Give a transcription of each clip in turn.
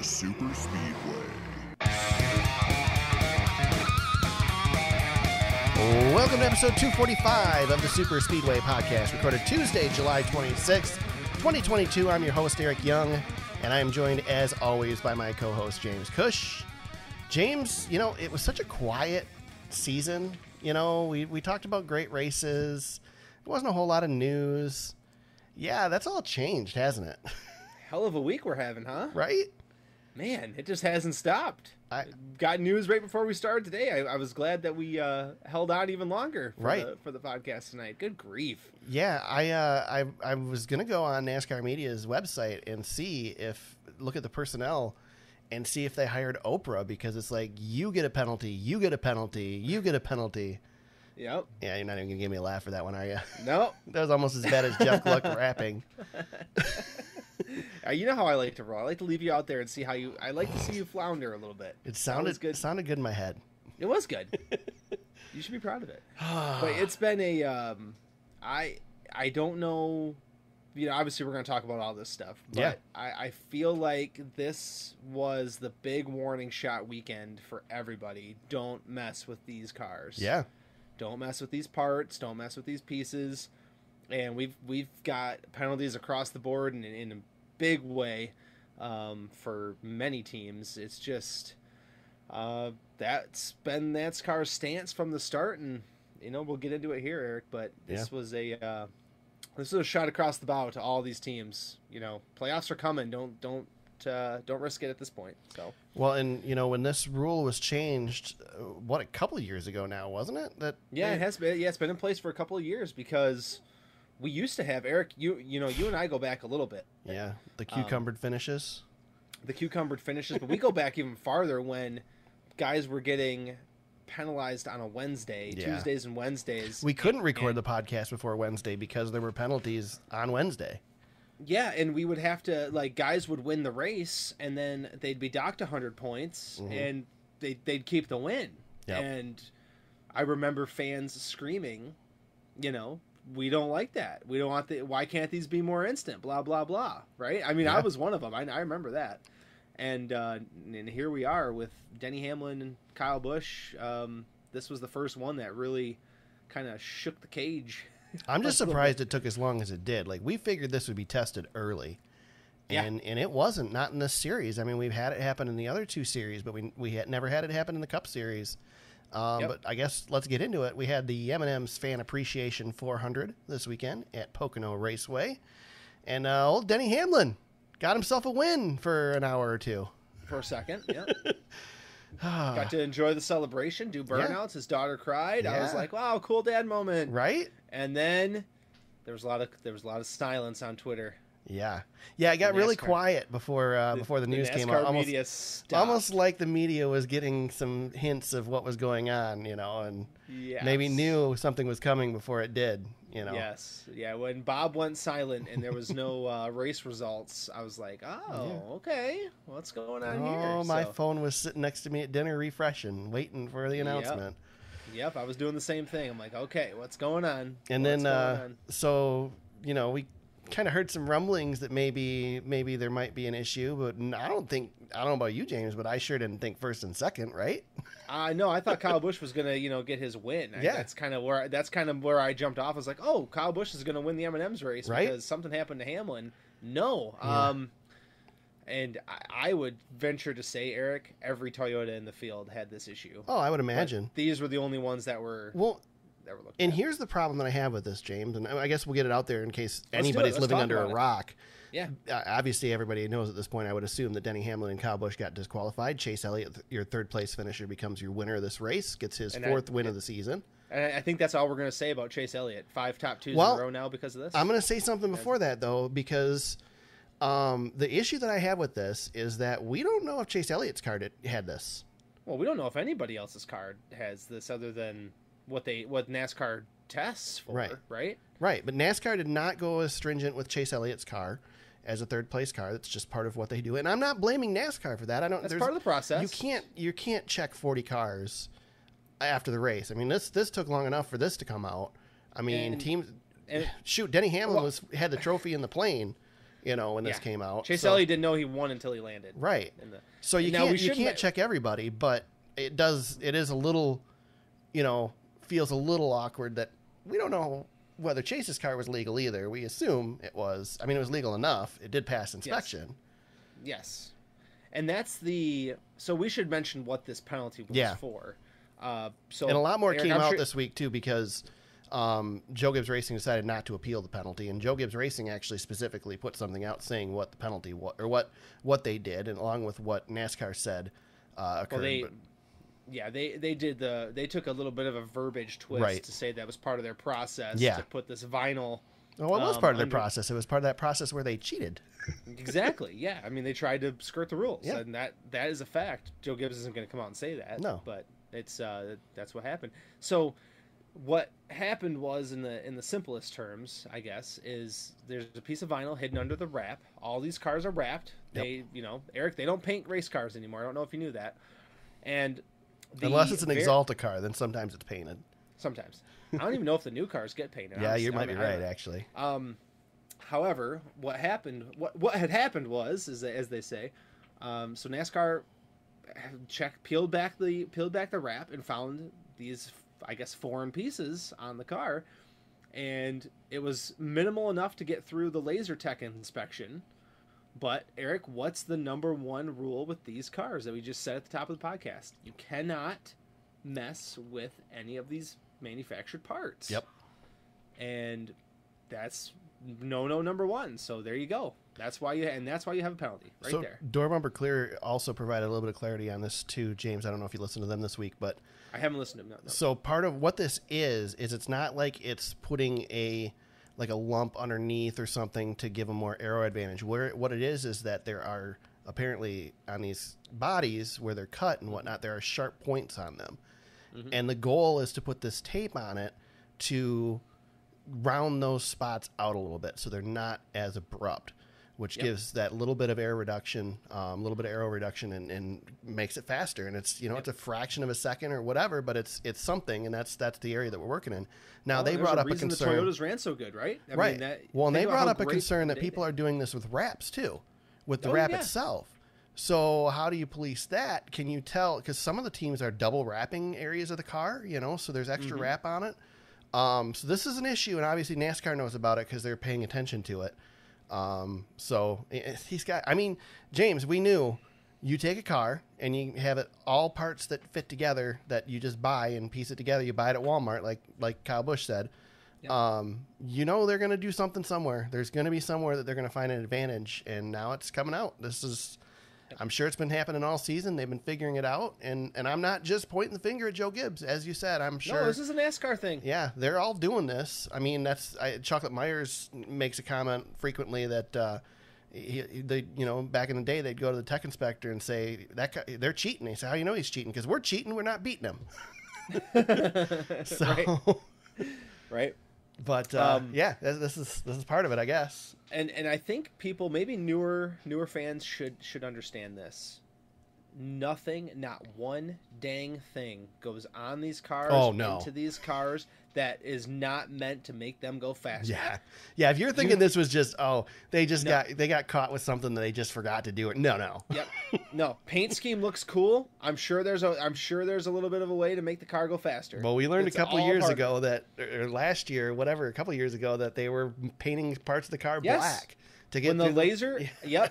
Super Speedway. Welcome to episode 245 of the Super Speedway podcast, recorded Tuesday, July 26th, 2022. I'm your host, Eric Young, and I am joined, as always, by my co-host, James Cush. James, you know, it was such a quiet season. You know, we talked about great races. There wasn't a whole lot of news. Yeah, that's all changed, hasn't it? Hell of a week we're having, huh? Right? Man, it just hasn't stopped. Got news right before we started today. I was glad that we held on even longer for the podcast tonight. Good grief. Yeah, I was going to go on NASCAR Media's website and look at the personnel and see if they hired Oprah, because it's like, you get a penalty, you get a penalty, you get a penalty. Yep. Yeah, you're not even going to give me a laugh for that one, are you? No. That was almost as bad as Jeff Gluck rapping. You know how I like to roll. I like to leave you out there and I like to see you flounder a little bit. It sounded good in my head. It was good. You should be proud of it. But it's been I don't know, you know, obviously we're going to talk about all this stuff, but yeah. I feel like this was the big warning shot weekend for everybody. Don't mess with these cars. Yeah. Don't mess with these parts. Don't mess with these pieces. And we've got penalties across the board in a big way for many teams. It's just that's been NASCAR's stance from the start, and you know, we'll get into it here, Eric. But this was a shot across the bow to all these teams. You know, playoffs are coming. Don't risk it at this point. So well, and you know, when this rule was changed, a couple of years ago now, wasn't it? It has been. Yeah, it's been in place for a couple of years, because we used to have, Eric. You and I go back a little bit. Yeah, the cucumbered finishes. The cucumbered finishes, but we go back even farther when guys were getting penalized on a Wednesday, Tuesdays and Wednesdays. We couldn't record the podcast before Wednesday because there were penalties on Wednesday. Yeah, and we would have to, like, guys would win the race, and then they'd be docked 100 points, and they'd keep the win. Yep. And I remember fans screaming, you know, we don't like that. We don't want why can't these be more instant? Blah, blah, blah. Right? I mean, I was one of them. I remember that. And here we are with Denny Hamlin and Kyle Busch. This was the first one that really kind of shook the cage. I'm just surprised it took as long as it did. Like, we figured this would be tested early. And it wasn't, not in this series. I mean, we've had it happen in the other two series, but we had never had it happen in the Cup Series. But I guess let's get into it. We had the M&M's Fan Appreciation 400 this weekend at Pocono Raceway. And old Denny Hamlin got himself a win for an hour or two. For a second, yeah. Got to enjoy the celebration, do burnouts. Yeah. His daughter cried. Yeah. I was like, wow, cool dad moment. Right? And then there was a lot of silence on Twitter. Yeah. Yeah, it got really quiet before the news came out. Almost like the media was getting some hints of what was going on, you know, and maybe knew something was coming before it did, you know. Yes. Yeah, when Bob went silent and there was no race results, I was like, okay, what's going on here? Oh, my phone was sitting next to me at dinner refreshing, waiting for the announcement. Yep, I was doing the same thing. I'm like, okay, what's going on? And then, so, you know, we kind of heard some rumblings that maybe there might be an issue, but I don't know about you, James, but I sure didn't think first and second, right? No, I thought Kyle Busch was gonna, you know, get his win. That's kind of where I jumped off. I was like, oh, Kyle Busch is gonna win the M&M's race, right? Because something happened to Hamlin. No, and I would venture to say, Eric, every Toyota in the field had this issue. Oh, I would imagine. But these were the only ones that were looked and at. Here's the problem that I have with this, James, and I guess we'll get it out there in case anybody's living under a rock. Yeah. Obviously, everybody knows at this point, I would assume that Denny Hamlin and Kyle Busch got disqualified. Chase Elliott, your third-place finisher, becomes your winner of this race, gets his fourth win of the season. And I think that's all we're going to say about Chase Elliott. 5 top twos in a row now because of this. I'm going to say something before that, though, because the issue that I have with this is that we don't know if Chase Elliott's car had this. Well, we don't know if anybody else's car has this other than what NASCAR tests for, right? Right, but NASCAR did not go as stringent with Chase Elliott's car as a third place car. That's just part of what they do, and I'm not blaming NASCAR for that. That's part of the process. You can't check 40 cars after the race. I mean, this took long enough for this to come out. I mean, Denny Hamlin had the trophy in the plane. when this came out. Chase Elliott didn't know he won until he landed. Right. So you can't check everybody, but it is a little, feels a little awkward that we don't know whether Chase's car was legal either. We assume it was. I mean, it was legal enough. It did pass inspection. Yes. And so we should mention what this penalty was for. And a lot more came out this week too, because Joe Gibbs Racing decided not to appeal the penalty, and Joe Gibbs Racing actually specifically put something out saying what the penalty was, or what they did, and along with what NASCAR said occurred. Well, they took a little bit of a verbiage twist to say that was part of their process to put this vinyl. Oh, it was part of their process. It was part of that process where they cheated. Exactly. Yeah. I mean, they tried to skirt the rules, and that is a fact. Joe Gibbs isn't going to come out and say that. No. But it's that's what happened. So what happened was, in the simplest terms, I guess, is there's a piece of vinyl hidden under the wrap. All these cars are wrapped. They, Eric, they don't paint race cars anymore. I don't know if you knew that. And unless it's an Exalta car, then sometimes it's painted. Sometimes. I don't even know if the new cars get painted. Yeah, you might be right, actually. However, what had happened was, as they say, so NASCAR peeled back the wrap and found these, I guess, foreign pieces on the car, and it was minimal enough to get through the laser tech inspection. But Eric, what's the number one rule with these cars that we just said at the top of the podcast? You cannot mess with any of these manufactured parts. Yep. And that's no number one. So there you go. That's why you have a penalty right there. Door Bumper Clear also provided a little bit of clarity on this too, James. I don't know if you listened to them this week, but I haven't listened to them. No. So part of what this is it's not like it's putting a lump underneath or something to give them more aero advantage. What it is that there are apparently on these bodies where they're cut and whatnot, there are sharp points on them. Mm-hmm. And the goal is to put this tape on it to round those spots out a little bit so they're not as abrupt, which gives that little bit of aero reduction and makes it faster. And it's, it's a fraction of a second or whatever, but it's something, and that's the area that we're working in. Now, they brought up a concern. The Toyotas ran so good, right? Right. And they brought up a concern that people are doing this with wraps too, with the wrap itself. So how do you police that? Can you tell? Because some of the teams are double wrapping areas of the car, so there's extra wrap on it. So this is an issue, and obviously NASCAR knows about it because they're paying attention to it. So James, we knew you take a car and you have it all parts that fit together that you just buy and piece it together. You buy it at Walmart, like Kyle Busch said. Yep. They're going to do something somewhere. There's going to be somewhere that they're going to find an advantage, and now it's coming out. I'm sure it's been happening all season. They've been figuring it out, and I'm not just pointing the finger at Joe Gibbs, as you said. I'm sure. No, this is a NASCAR thing. Yeah, they're all doing this. I mean, Chocolate Myers makes a comment frequently that back in the day they'd go to the tech inspector and say they're cheating. They say, "How do you know he's cheating?" Because we're cheating. We're not beating him. Right. But this is part of it, I guess. And I think people, maybe newer fans, should understand this. Nothing, not one dang thing goes on these cars, into these cars, that is not meant to make them go faster. Yeah. If you're thinking this was just they got caught with something that they just forgot to do it. No. Yep. No. Paint scheme looks cool. I'm sure there's a little bit of a way to make the car go faster. Well, we learned a couple years ago or last year, whatever, a couple years ago, that they were painting parts of the car black. To get when the laser,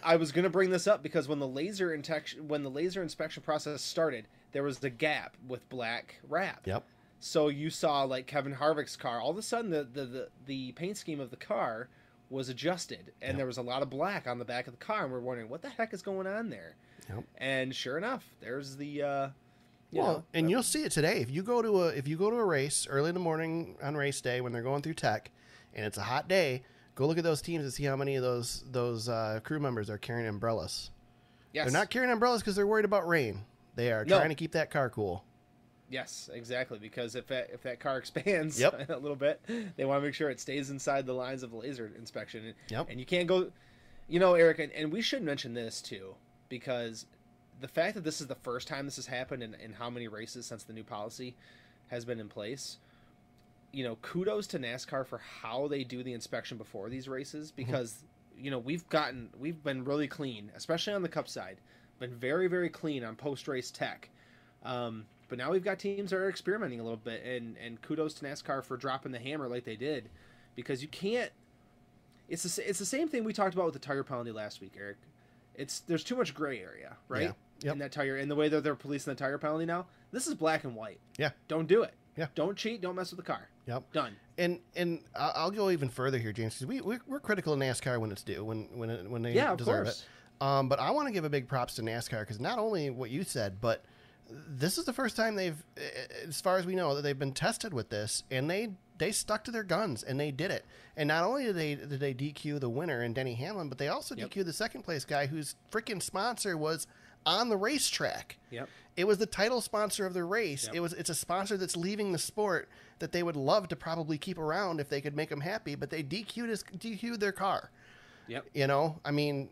I was going to bring this up because when the laser inspection process started, there was the gap with black wrap. Yep. So you saw, like, Kevin Harvick's car, all of a sudden the paint scheme of the car was adjusted, and there was a lot of black on the back of the car, and we're wondering what the heck is going on there. Yep. And sure enough, there's the you'll see it today if you go to a race early in the morning on race day when they're going through tech, and it's a hot day. Go look at those teams and see how many of those crew members are carrying umbrellas. Yes. They're not carrying umbrellas because they're worried about rain. They are trying to keep that car cool. Yes, exactly. Because if that car expands a little bit, they want to make sure it stays inside the lines of the laser inspection. And you can't go, Eric, and we should mention this too, because the fact that this is the first time this has happened in how many races since the new policy has been in place. Kudos to NASCAR for how they do the inspection before these races, because we've been really clean, especially on the Cup side, been very, very clean on post-race tech. But now we've got teams that are experimenting a little bit, and kudos to NASCAR for dropping the hammer like they did, because you can't. It's the same thing we talked about with the tire penalty last week, Eric. There's too much gray area, right? Yeah. Yep. In that tire, in the way that they're policing the tire penalty now. This is black and white. Yeah. Don't do it. Yeah. Don't cheat. Don't mess with the car. Yep. Done. And I'll go even further here, James, because we're critical of NASCAR when it's due, when they of deserve course. it. But I want to give a big props to NASCAR, because not only what you said, but this is the first time they've, as far as we know, that they've been tested with this, and they stuck to their guns, and they did it. And not only did they DQ the winner in Denny Hamlin, but they also DQ'd the second place guy whose freaking sponsor was on the racetrack. Yep. It was the title sponsor of the race. Yep. It's a sponsor that's leaving the sport that they would love to probably keep around if they could make them happy, but they DQ'd their car. Yep. I mean,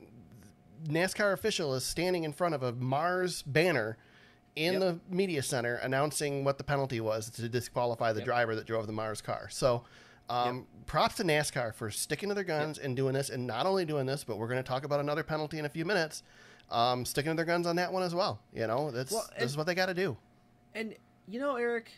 NASCAR official is standing in front of a Mars banner in the media center announcing what the penalty was to disqualify the driver that drove the Mars car. So props to NASCAR for sticking to their guns and doing this, and not only doing this, but we're going to talk about another penalty in a few minutes, sticking to their guns on that one as well. This is what they got to do. And, Eric,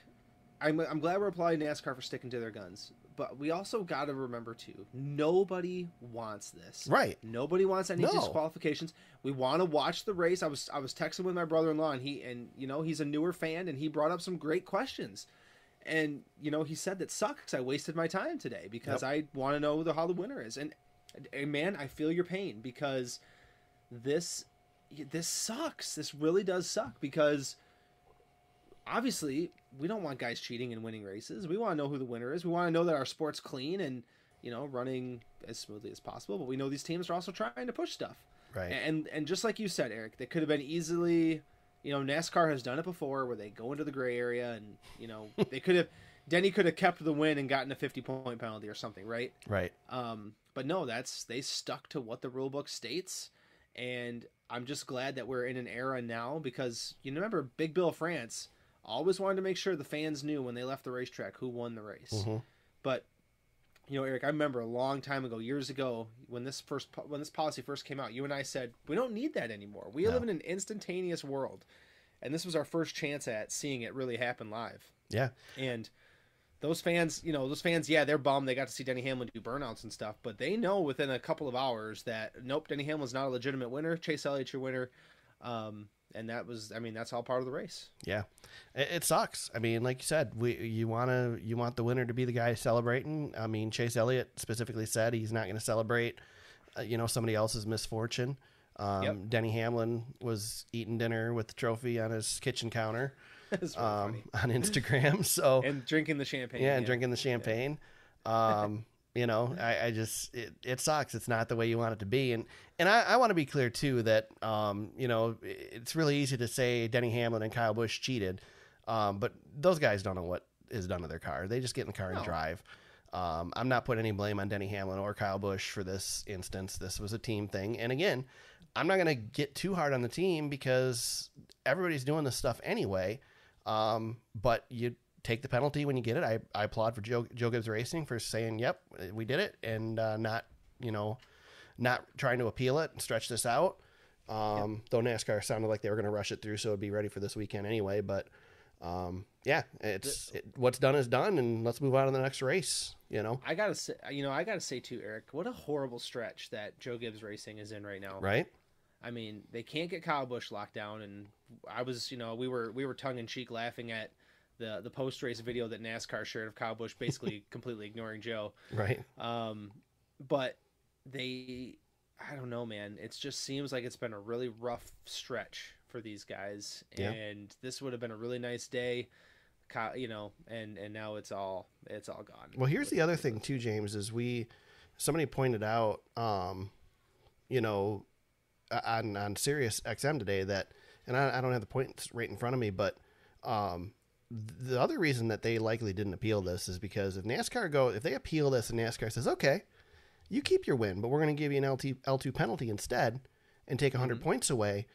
I'm glad we're applauding NASCAR for sticking to their guns. But we also got to remember, too, nobody wants this. Right. Nobody wants any disqualifications. We want to watch the race. I was texting with my brother-in-law, and he's a newer fan, and he brought up some great questions. And, he said that sucks. I wasted my time today because I want to know how the winner is. And, man, I feel your pain, because this sucks. This really does suck, because obviously we don't want guys cheating and winning races. We want to know who the winner is. We want to know that our sport's clean and, running as smoothly as possible. But we know these teams are also trying to push stuff. Right. And just like you said, Eric, they could have been easily, NASCAR has done it before where they go into the gray area and, Denny could have kept the win and gotten a 50-point penalty or something, right? Right. But no, they stuck to what the rule book states. And I'm just glad that we're in an era now, because remember, Big Bill France always wanted to make sure the fans knew when they left the racetrack who won the race. Mm-hmm. But, Eric, I remember a long time ago, years ago, when this policy first came out, you and I said, we don't need that anymore. We live in an instantaneous world. And this was our first chance at seeing it really happen live. Yeah. And those fans, they're bummed they got to see Denny Hamlin do burnouts and stuff, but they know within a couple of hours that, nope, Denny Hamlin's not a legitimate winner. Chase Elliott's your winner. And that's all part of the race. Yeah. It sucks. I mean, like you said, you want the winner to be the guy celebrating. I mean, Chase Elliott specifically said he's not going to celebrate, somebody else's misfortune. Denny Hamlin was eating dinner with the trophy on his kitchen counter on Instagram. So and drinking the champagne. And drinking the champagne. I just, it sucks. It's not the way you want it to be. And I want to be clear too that, it's really easy to say Denny Hamlin and Kyle Busch cheated. But those guys don't know what is done to their car. They just get in the car and drive. I'm not putting any blame on Denny Hamlin or Kyle Busch for this instance. This was a team thing. And again, I'm not going to get too hard on the team because everybody's doing this stuff anyway. But you take the penalty when you get it. I applaud for Joe Gibbs Racing for saying, yep, we did it, and not trying to appeal it and stretch this out. Though NASCAR sounded like they were going to rush it through so it'd be ready for this weekend anyway. But what's done is done, and let's move on to the next race. I gotta say too, Eric, what a horrible stretch that Joe Gibbs Racing is in right now. Right. I mean, they can't get Kyle Busch locked down, and I was, we were tongue in cheek laughing at the post race video that NASCAR shared of Kyle Busch basically completely ignoring Joe. Right. But I don't know, man. It just seems like it's been a really rough stretch for these guys, and this would have been a really nice day, and now it's all gone. Well, here's the other thing too, James, is somebody pointed out, on Sirius XM today that, and I don't have the points right in front of me, but the other reason that they likely didn't appeal this is because if they appeal this and NASCAR says, okay, you keep your win, but we're going to give you an L2 penalty instead and take 100 points away.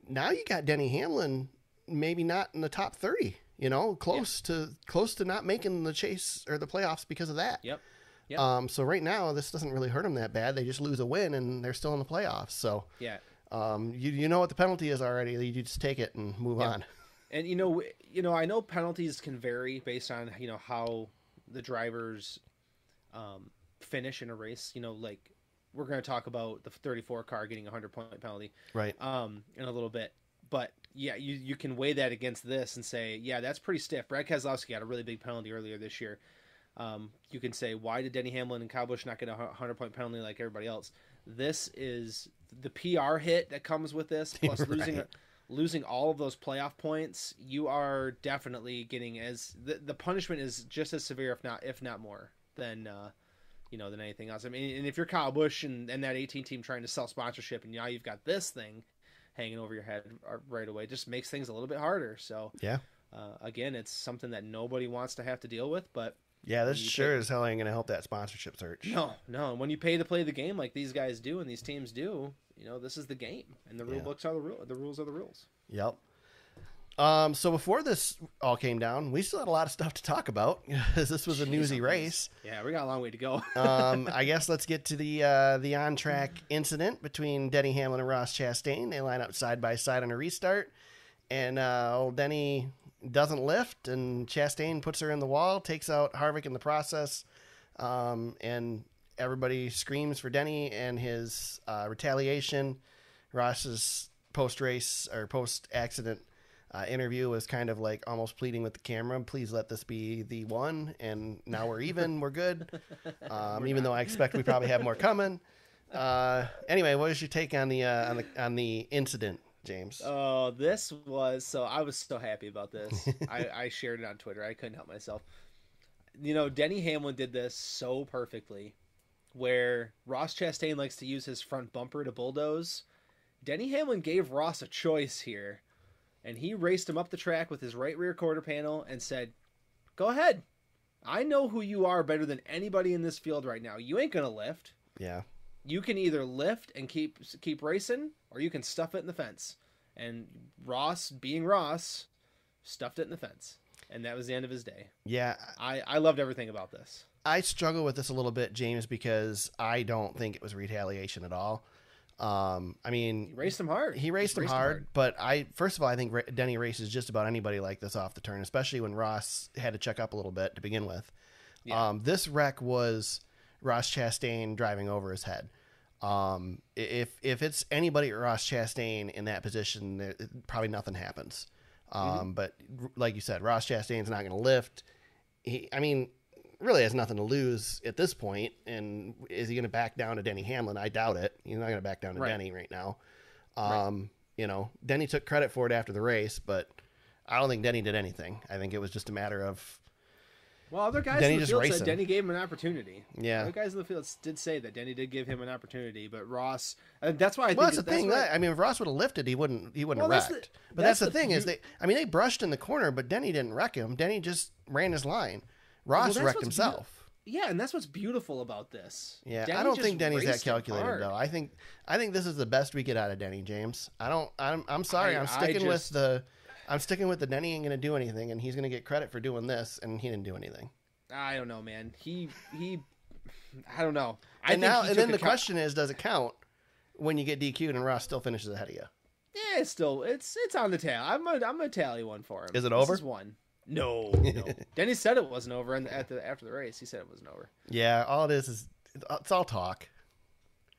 Now you got Denny Hamlin maybe not in the top 30, close to not making the chase or the playoffs because of that. Yep. Yep. So right now, this doesn't really hurt them that bad. They just lose a win, and they're still in the playoffs. So Yeah. you know what the penalty is already. You just take it and move on. And I know penalties can vary based on how the drivers finish in a race. Like we're going to talk about the 34 car getting a 100-point penalty, Right? In a little bit. But yeah, you can weigh that against this and say, yeah, that's pretty stiff. Brad Keselowski got a really big penalty earlier this year. You can say, why did Denny Hamlin and Kyle Busch not get a 100-point penalty like everybody else? This is the PR hit that comes with this, plus Right. losing all of those playoff points. You are definitely getting the punishment is just as severe, if not more, than than anything else. I mean, and if you're Kyle Busch and that 18 team trying to sell sponsorship, and now you've got this thing hanging over your head right away, just makes things a little bit harder. So Yeah. again, it's something that nobody wants to have to deal with, but Yeah, this sure as hell ain't going to help that sponsorship search. no. And when you pay to play the game like these guys do and these teams do, this is the game, and the rule books are the rule. The rules are the rules. Yep. So before this all came down, we still had a lot of stuff to talk about because this was a newsy race. Yeah, we got a long way to go. I guess let's get to the on-track incident between Denny Hamlin and Ross Chastain. They line up side by side on a restart, and old Denny doesn't lift, and Chastain puts her in the wall, takes out Harvick in the process, and everybody screams for Denny and his retaliation. Ross's post-race or post-accident interview was kind of like almost pleading with the camera, please let this be the one, and now we're even, we're good. Even though I expect we probably have more coming. Anyway, what was your take on the incident, James? Oh, I was so happy about this. I shared it on Twitter. I couldn't help myself. Denny Hamlin did this so perfectly, where Ross Chastain likes to use his front bumper to bulldoze. Denny Hamlin gave Ross a choice here, and he raced him up the track with his right rear quarter panel and said, go ahead. I know who you are better than anybody in this field right now. You ain't going to lift. Yeah. You can either lift and keep racing, or you can stuff it in the fence. And Ross, being Ross, stuffed it in the fence. And that was the end of his day. Yeah. I loved everything about this. I struggle with this a little bit, James, because I don't think it was retaliation at all. I mean, He raced him hard. He raced him hard, but first of all, I think Denny races just about anybody like this off the turn, especially when Ross had to check up a little bit to begin with. Yeah. This wreck was Ross Chastain driving over his head. If it's anybody at Ross Chastain in that position, probably nothing happens. But like you said, Ross Chastain's not going to lift. Really has nothing to lose at this point. And is he going to back down to Denny Hamlin? I doubt it. He's not going to back down to Denny right now. Denny took credit for it after the race, but I don't think Denny did anything. I think it was just a matter of, well, other guys in the field said Denny gave him an opportunity. Yeah. Other guys in the field did say that Denny did give him an opportunity, but Ross, that's why I think that's the thing. If Ross would have lifted, he wouldn't have wrecked. But that's the thing is they brushed in the corner, but Denny didn't wreck him. Denny just ran his line. Ross wrecked himself. Yeah, and that's what's beautiful about this. Yeah, I don't think Denny's that calculated though. I think this is the best we get out of Denny, James. I'm sorry. I'm sticking with the Denny ain't going to do anything, and he's going to get credit for doing this, and he didn't do anything. I don't know, man. He I don't know. And then the question is, does it count when you get DQ'd and Ross still finishes ahead of you? Yeah, it's on the tail. I'm gonna tally one for him. Is it over? This is one. No. Denny said it wasn't over, and after the race, he said it wasn't over. Yeah, all it is it's all talk.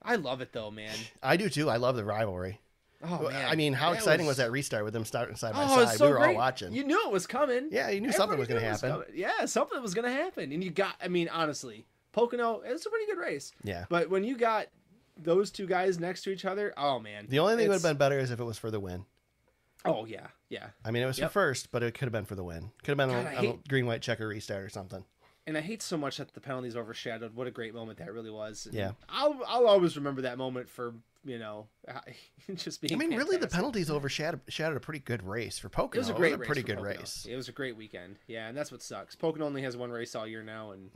I love it though, man. I do too. I love the rivalry. Oh man! I mean, how exciting was that restart with them starting side by side? So we were great. all watching. You knew it was coming. Yeah, you knew something was going to happen. Yeah, something was going to happen, and honestly, Pocono, it's a pretty good race. Yeah, but when you got those two guys next to each other, oh man! The only thing that would have been better is if it was for the win. Oh yeah. I mean, it was for first, but it could have been for the win. Could have been a green-white checker restart or something. And I hate so much that the penalties overshadowed what a great moment that really was. And yeah, I'll always remember that moment for just being. I mean, fantastic. Really, the penalties overshadowed a pretty good race for Pocono. It was a pretty good race. It was a great weekend. Yeah, and that's what sucks. Pocono only has one race all year now, and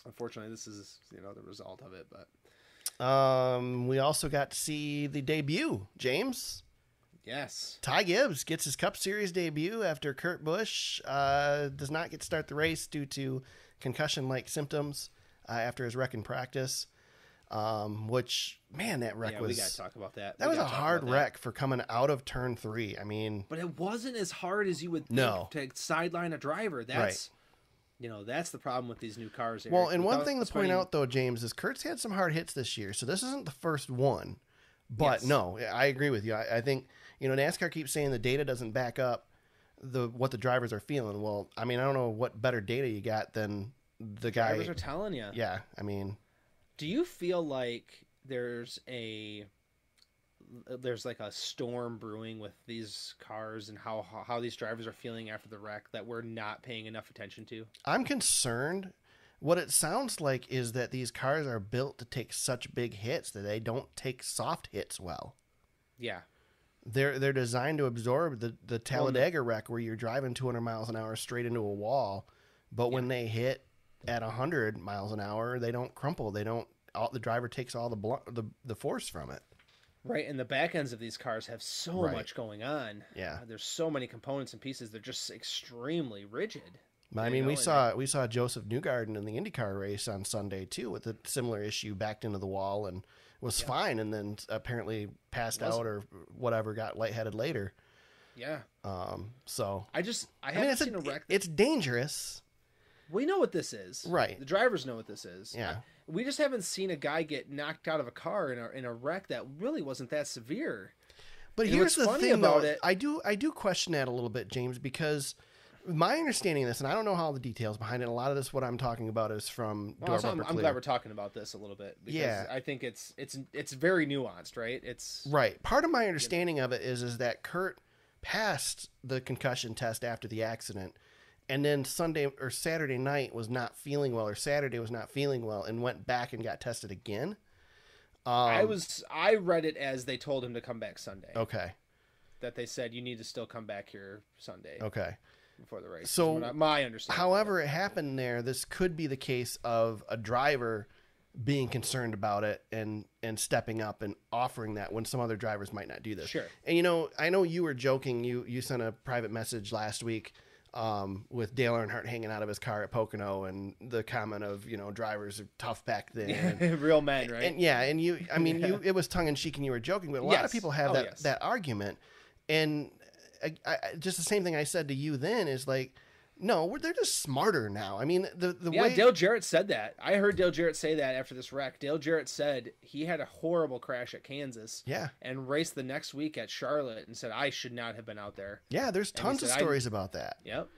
unfortunately, this is the result of it. But we also got to see the debut, James. Yes. Ty Gibbs gets his Cup Series debut after Kurt Busch does not get to start the race due to concussion-like symptoms. after his wreck in practice. Which, man, that wreck was... we got to talk about that. That was a hard wreck for coming out of turn 3. I mean... But it wasn't as hard as you would think to sideline a driver. That's... Right. That's the problem with these new cars, Eric. Well, and one thing to point out, though, James, is Kurt's had some hard hits this year, so this isn't the first one. But, no, I agree with you. I think, NASCAR keeps saying the data doesn't back up what the drivers are feeling. Well, I mean, I don't know what better data you got than the guy... Drivers are telling you. Yeah, I mean... Do you feel like there's like a storm brewing with these cars and how these drivers are feeling after the wreck that we're not paying enough attention to? I'm concerned. What it sounds like is that these cars are built to take such big hits that they don't take soft hits well. Yeah. They're designed to absorb the Talladega wreck where you're driving 200 miles an hour straight into a wall, but when they hit at 100 miles an hour, they don't crumple. The driver takes all the force from it. Right, and the back ends of these cars have so much going on. Yeah, there's so many components and pieces. They're just extremely rigid. I mean, we saw Joseph Newgarden in the IndyCar race on Sunday too, with a similar issue, backed into the wall and was fine, and then apparently passed out or whatever, got lightheaded later. Yeah. So I haven't seen a wreck. It's dangerous. We know what this is. Right. The drivers know what this is. Yeah. We just haven't seen a guy get knocked out of a car in a wreck that really wasn't that severe. But here's the thing about it. I do question that a little bit, James, because my understanding of this, and I don't know all the details behind it. A lot of this, what I'm talking about, is from Door Bumper Clear. I'm glad we're talking about this a little bit because I think it's very nuanced, right? It's right. Part of my understanding of it is that Kurt passed the concussion test after the accident. And then Sunday or Saturday night was not feeling well, or Saturday was not feeling well, and went back and got tested again. I read it as they told him to come back Sunday. Okay. That they said you need to still come back here Sunday. Okay. Before the race. So my understanding. However it happened there, this could be the case of a driver being concerned about it and stepping up and offering that when some other drivers might not do this. Sure. And I know you were joking. You sent a private message last week. With Dale Earnhardt hanging out of his car at Pocono, and the comment of, drivers are tough back then. Real men, right? And it was tongue in cheek and you were joking, but a lot of people have that argument. And I just the same thing I said to you then is like, no, they're just smarter now. I mean, the way Dale Jarrett said that. I heard Dale Jarrett say that after this wreck. Dale Jarrett said he had a horrible crash at Kansas. Yeah. And raced the next week at Charlotte and said, I should not have been out there. Yeah, there's tons of stories about that. Yep.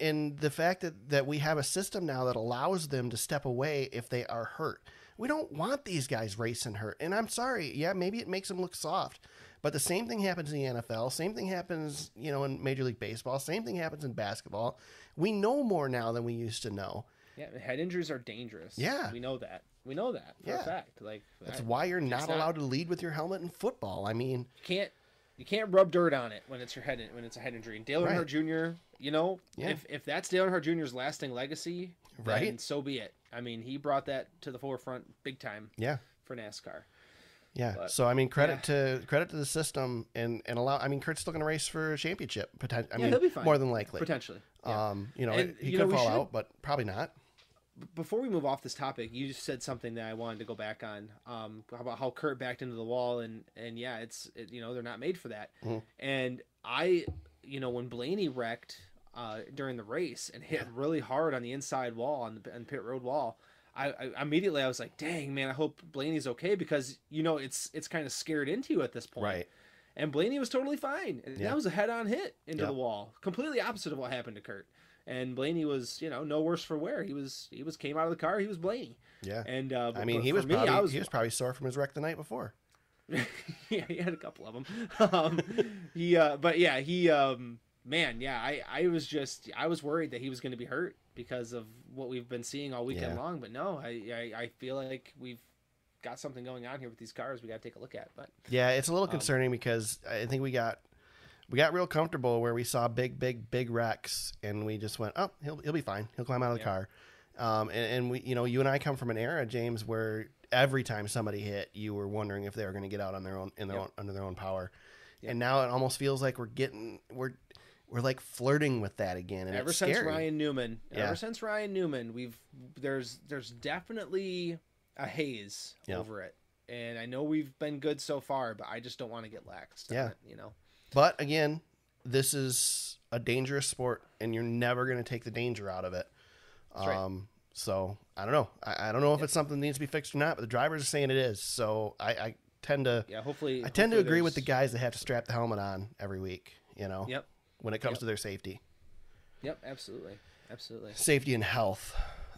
And the fact that we have a system now that allows them to step away if they are hurt. We don't want these guys racing hurt. And I'm sorry, maybe it makes them look soft. But the same thing happens in the NFL. Same thing happens, in Major League Baseball. Same thing happens in basketball. We know more now than we used to know. Yeah, head injuries are dangerous. Yeah. We know that for a fact. That's why you're not allowed to lead with your helmet in football. I mean, you can't rub dirt on it when it's a head injury. And Dale Earnhardt Jr., if that's Dale Earnhardt Jr.'s lasting legacy, then so be it. I mean, he brought that to the forefront big time. Yeah. For NASCAR. Yeah. But, so I mean, credit to the system and allow. I mean, Kurt's still going to race for a championship. He'll be fine. More than likely. Potentially. Yeah. He could fall out, but probably not. Before we move off this topic, you just said something that I wanted to go back on. About how Kurt backed into the wall, and they're not made for that. Mm-hmm. And when Blaney wrecked during the race and hit really hard on the inside wall on the pit road wall. I immediately was like, dang, man, I hope Blaney's okay because, it's kind of scared into you at this point. Right. And Blaney was totally fine. And that was a head-on hit into the wall. Completely opposite of what happened to Kurt. And Blaney was, no worse for wear. He came out of the car. He was Blaney. Yeah. And he was probably sore from his wreck the night before. Yeah, he had a couple of them. I was worried that he was going to be hurt because of what we've been seeing all weekend long. But no, I feel like we've got something going on here with these cars we got to take a look at. But yeah, it's a little concerning because I think we got real comfortable where we saw big wrecks and we just went, oh, he'll be fine. He'll climb out of the car. And we, you and I come from an era, James, where every time somebody hit, you were wondering if they were going to get out on their own under their own power. Yep. And now it almost feels like we're we're like flirting with that again, and ever it's since scary. Ryan Newman, Yeah. there's definitely a haze over it, and I know we've been good so far, but I just don't want to get laxed. Yeah. On it, you know. But again, this is a dangerous sport, and you're never going to take the danger out of it. That's right. So I don't know. I don't know if it's something that needs to be fixed or not, but the drivers are saying it is. So I tend to hopefully agree with the guys that have to strap the helmet on every week. You know. Yep. When it comes to their safety. Yep. Absolutely. Safety and health.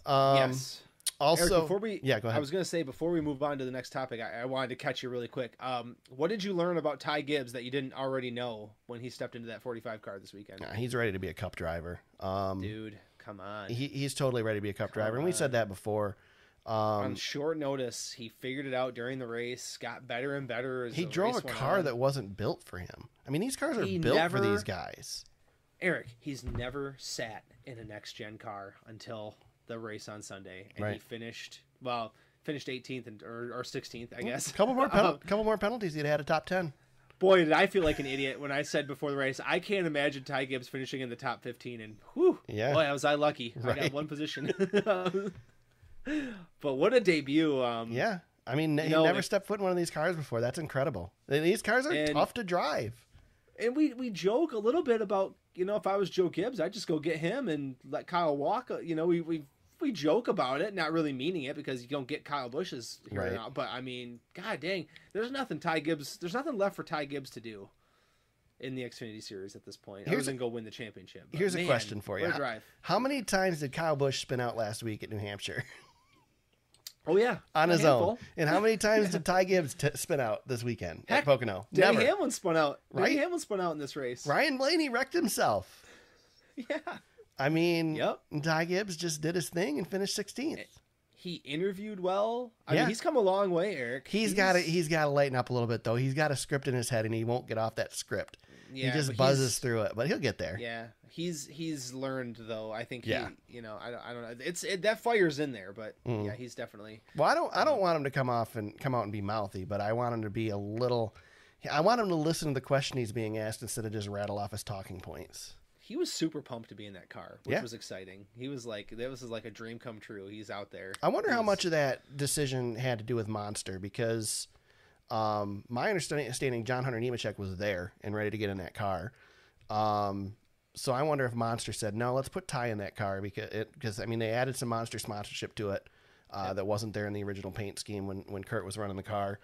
Yes. Also, Eric, go ahead. I was going to say, before we move on to the next topic, I wanted to catch you really quick. What did you learn about Ty Gibbs that you didn't already know when he stepped into that 45 car this weekend? He's ready to be a Cup driver. Dude, come on. He's totally ready to be a Cup driver, and we said that before. On short notice, he figured it out during the race, got better and better. He drove a car that wasn't built for him. I mean, these cars are built for these guys. Eric, he's never sat in a next-gen car until the race on Sunday, and he finished 18th or 16th, I guess. Couple more penalties, he'd had a top 10. Boy, did I feel like an idiot when I said before the race, I can't imagine Ty Gibbs finishing in the top 15, and whew, boy, was I lucky. Right. I got one position. But what a debut. Yeah. I mean, he never stepped foot in one of these cars before. That's incredible. These cars are tough to drive. And we joke a little bit about, if I was Joe Gibbs, I'd just go get him and let Kyle walk. We joke about it, not really meaning it, because you don't get Kyle Busch's here now. But I mean, god dang, there's nothing left for Ty Gibbs to do in the Xfinity Series at this point, other than go win the championship. But here's a question for you. How many times did Kyle Busch spin out last week at New Hampshire? Oh, yeah. On his own. And how many times did Ty Gibbs spin out this weekend at Pocono? Denny Hamlin spun out. Denny Hamlin spun out in this race. Ryan Blaney wrecked himself. Yeah. I mean, Ty Gibbs just did his thing and finished 16th. He interviewed well. I mean, he's come a long way, Eric. He's got to lighten up a little bit, though. He's got a script in his head, and he won't get off that script. Yeah, he just buzzes through it, but he'll get there. Yeah, he's learned, though. I think I don't know. That fire's in there, but yeah, he's definitely. Well, I don't want him to come out and be mouthy, but I want him to be a little. I want him to listen to the question he's being asked instead of just rattle off his talking points. He was super pumped to be in that car, which was exciting. He was like, "That was like a dream come true." He's out there. I wonder how much of that decision had to do with Monster, because my understanding, John Hunter Nemechek was there and ready to get in that car. So I wonder if Monster said, "No, let's put Ty in that car," because I mean they added some Monster sponsorship to it that wasn't there in the original paint scheme when Kurt was running the car.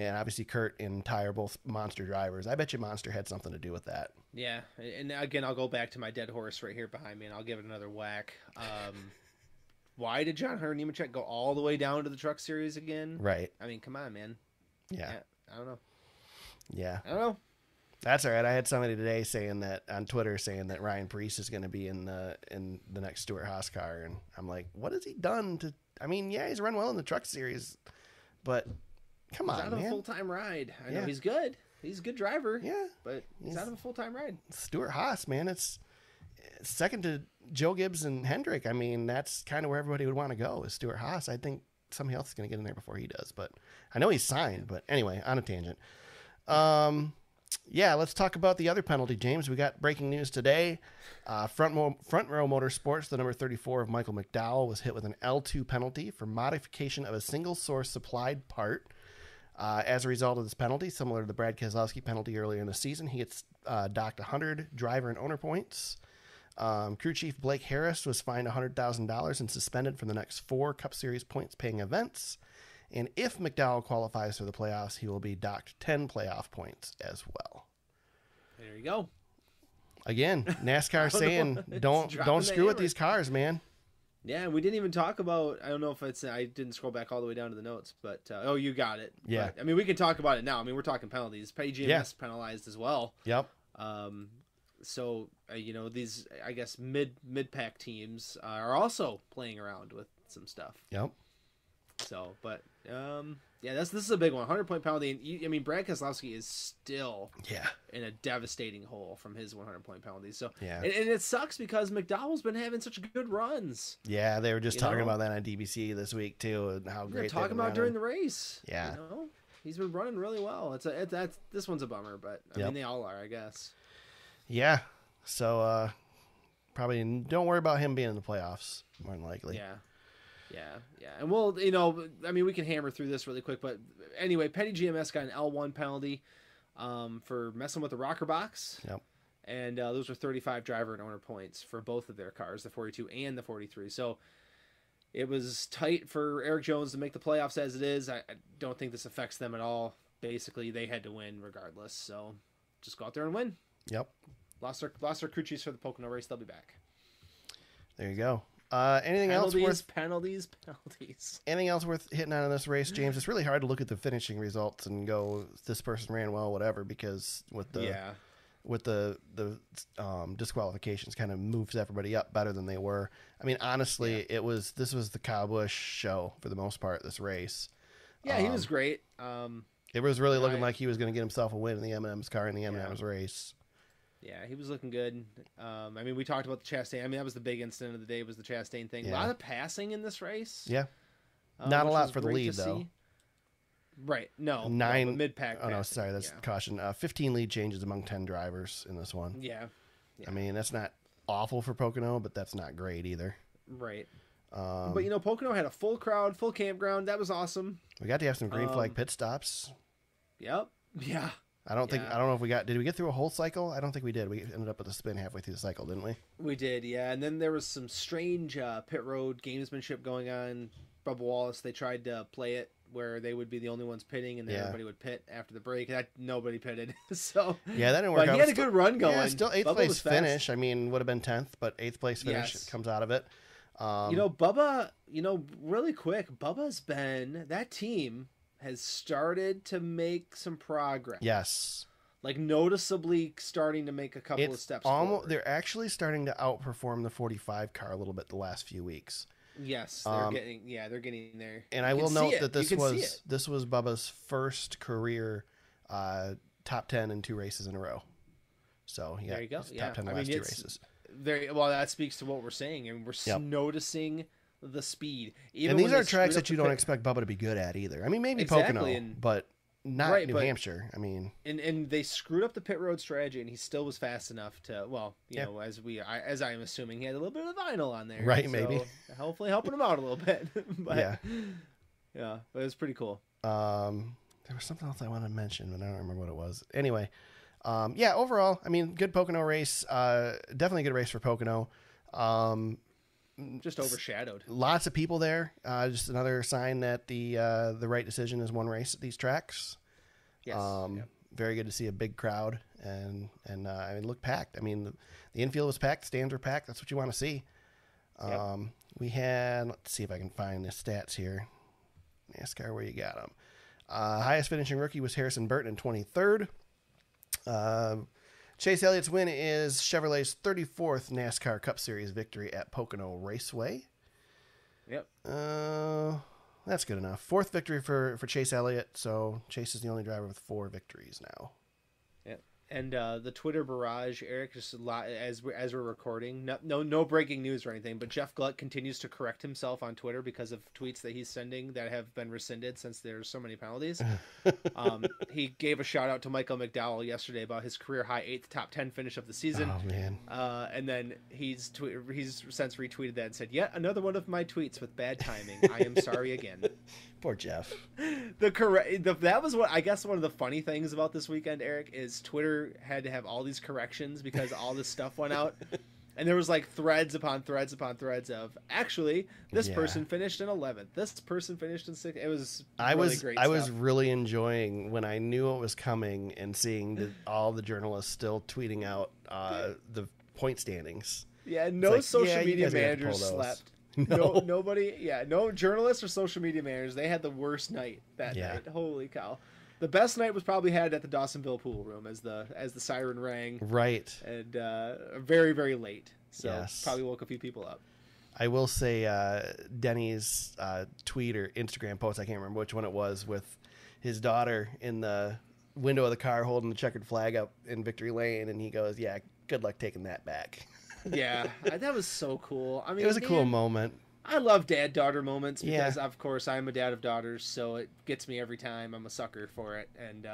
And obviously Kurt and Ty are both Monster drivers. I bet you Monster had something to do with that. Yeah, and again, I'll go back to my dead horse right here behind me, and I'll give it another whack. Why did John Hunter Nemechek go all the way down to the Truck Series again? Right. I mean, come on, man. Yeah. I don't know. Yeah. I don't know. That's all right. I had somebody today saying that on Twitter, saying that Ryan Preece is going to be in the next Stewart-Haas car, and I'm like, what has he done to? I mean, yeah, he's run well in the Truck Series, but come on, man. He's out of a full-time ride. I know he's good. He's a good driver. Yeah, but he's out of a full-time ride. Stewart-Haas, man, it's second to Joe Gibbs and Hendrick. I mean, that's kind of where everybody would want to go is Stewart-Haas. I think somebody else is going to get in there before he does, but I know he's signed. But anyway, on a tangent. Yeah, let's talk about the other penalty, James. We got breaking news today. Front Row Motorsports, the number 34 of Michael McDowell, was hit with an L2 penalty for modification of a single-source supplied part. As a result of this penalty, similar to the Brad Keselowski penalty earlier in the season, he gets docked 100 driver and owner points. Crew Chief Blake Harris was fined $100,000 and suspended for the next 4 Cup Series points-paying events. And if McDowell qualifies for the playoffs, he will be docked 10 playoff points as well. There you go. Again, NASCAR saying don't screw with these cars, man. Yeah, we didn't even talk about. I don't know if it's. I didn't scroll back all the way down to the notes, but you got it. Yeah. But, I mean, we can talk about it now. I mean, we're talking penalties. PGMS penalized as well. Yep. So these, I guess, mid-pack teams are also playing around with some stuff. Yep. So, but this is a big one. 100-point penalty. And Brad Keselowski is still in a devastating hole from his 100-point penalty. So and it sucks because McDowell's been having such good runs. Yeah, they were just talking about that on DBC this week too, and how great they're talking about during the race. Yeah, he's been running really well. This one's a bummer, but I mean they all are, I guess. Yeah. So probably don't worry about him being in the playoffs, more than likely. Yeah. And we'll, I mean, we can hammer through this really quick, but anyway, Petty GMS got an L1 penalty for messing with the rocker box. Yep. And those were 35 driver and owner points for both of their cars, the 42 and the 43. So it was tight for Eric Jones to make the playoffs as it is. I don't think this affects them at all. Basically, they had to win regardless. So just go out there and win. Yep. Lost their crew chiefs for the Pocono race. They'll be back. There you go. Anything else worth penalties? Anything else worth hitting on in this race, James? It's really hard to look at the finishing results and go, this person ran well, whatever, because with the disqualifications kind of moves everybody up better than they were. I mean, honestly, this was the Kyle Busch show for the most part, this race. Yeah, he was great. It was really looking like he was going to get himself a win in the M&M's car in the M&M's race. Yeah, he was looking good. I mean, we talked about the Chastain. I mean, that was the big incident of the day, was the Chastain thing. Yeah. A lot of passing in this race. Yeah. Not a lot for the lead, though. Right. No. 9 mid-pack. Oh, no, sorry. That's caution. 15 lead changes among 10 drivers in this one. Yeah. I mean, that's not awful for Pocono, but that's not great either. Right. But, Pocono had a full crowd, full campground. That was awesome. We got to have some green flag pit stops. Yep. Yeah. I don't know if did we get through a whole cycle? I don't think we did. We ended up with a spin halfway through the cycle, didn't we? We did, yeah. And then there was some strange pit road gamesmanship going on. Bubba Wallace, they tried to play it where they would be the only ones pitting and then everybody would pit after the break. Nobody pitted. So yeah, that didn't work out. But he had a good run going. Yeah, still 8th place finish. I mean, would have been 10th, but 8th place finish comes out of it. Bubba, really quick, that team has started to make some progress. Yes. Like noticeably starting to make a couple of steps forward. They're actually starting to outperform the 45 car a little bit the last few weeks. Yes, they're getting there. And I will note that this was Bubba's first career top 10 in 2 races in a row. So there you go. Top 10 in the last 2 races. Well, that speaks to what we're saying, and we're noticing the speed. And these are tracks that you don't expect Bubba to be good at either. I mean, maybe Pocono, but not New Hampshire. I mean, and they screwed up the pit road strategy, and he still was fast enough to. Well, as I am assuming, he had a little bit of vinyl on there, right? So maybe, hopefully helping him out a little bit. But, but it was pretty cool. There was something else I wanted to mention, but I don't remember what it was. Anyway, overall, I mean, good Pocono race. Definitely a good race for Pocono. Just overshadowed. Lots of people there. Just another sign that the right decision is one race at these tracks. Yes. Very good to see a big crowd and I mean, look packed. I mean, the infield was packed, the stands were packed. That's what you want to see. We had, let's see if I can find the stats here. NASCAR, where you got them? Highest finishing rookie was Harrison Burton in 23rd. Chase Elliott's win is Chevrolet's 34th NASCAR Cup Series victory at Pocono Raceway. Yep. That's good enough. 4th victory for Chase Elliott, so Chase is the only driver with 4 victories now. Yep. And the Twitter barrage, Eric, just a lot as we're recording. No breaking news or anything, but Jeff Gluck continues to correct himself on Twitter because of tweets that he's sending that have been rescinded since there's so many penalties. He gave a shout out to Michael McDowell yesterday about his career high 8th top 10 finish of the season. Oh man! And then he's since retweeted that and said, "Yet another one of my tweets with bad timing. I am sorry again." Poor Jeff. That was what I guess one of the funny things about this weekend, Eric, is Twitter had to have all these corrections because all this stuff went out, and there was like threads upon threads upon threads of actually this person finished in 11th, this person finished in 6th. It was great I was really enjoying when I knew it was coming and seeing all the journalists still tweeting out the point standings. Yeah, no social media managers slept. Nobody. Yeah, no journalists or social media managers. They had the worst night that night. Holy cow! The best night was probably had at the Dawsonville pool room as the siren rang. Right. And very, very late. So probably woke a few people up. I will say Denny's tweet or Instagram post, I can't remember which one it was, with his daughter in the window of the car holding the checkered flag up in Victory Lane, and he goes, "Yeah, good luck taking that back." Yeah, that was so cool. I mean, it was a cool moment. I love dad-daughter moments because, of course, I'm a dad of daughters, so it gets me every time. I'm a sucker for it, and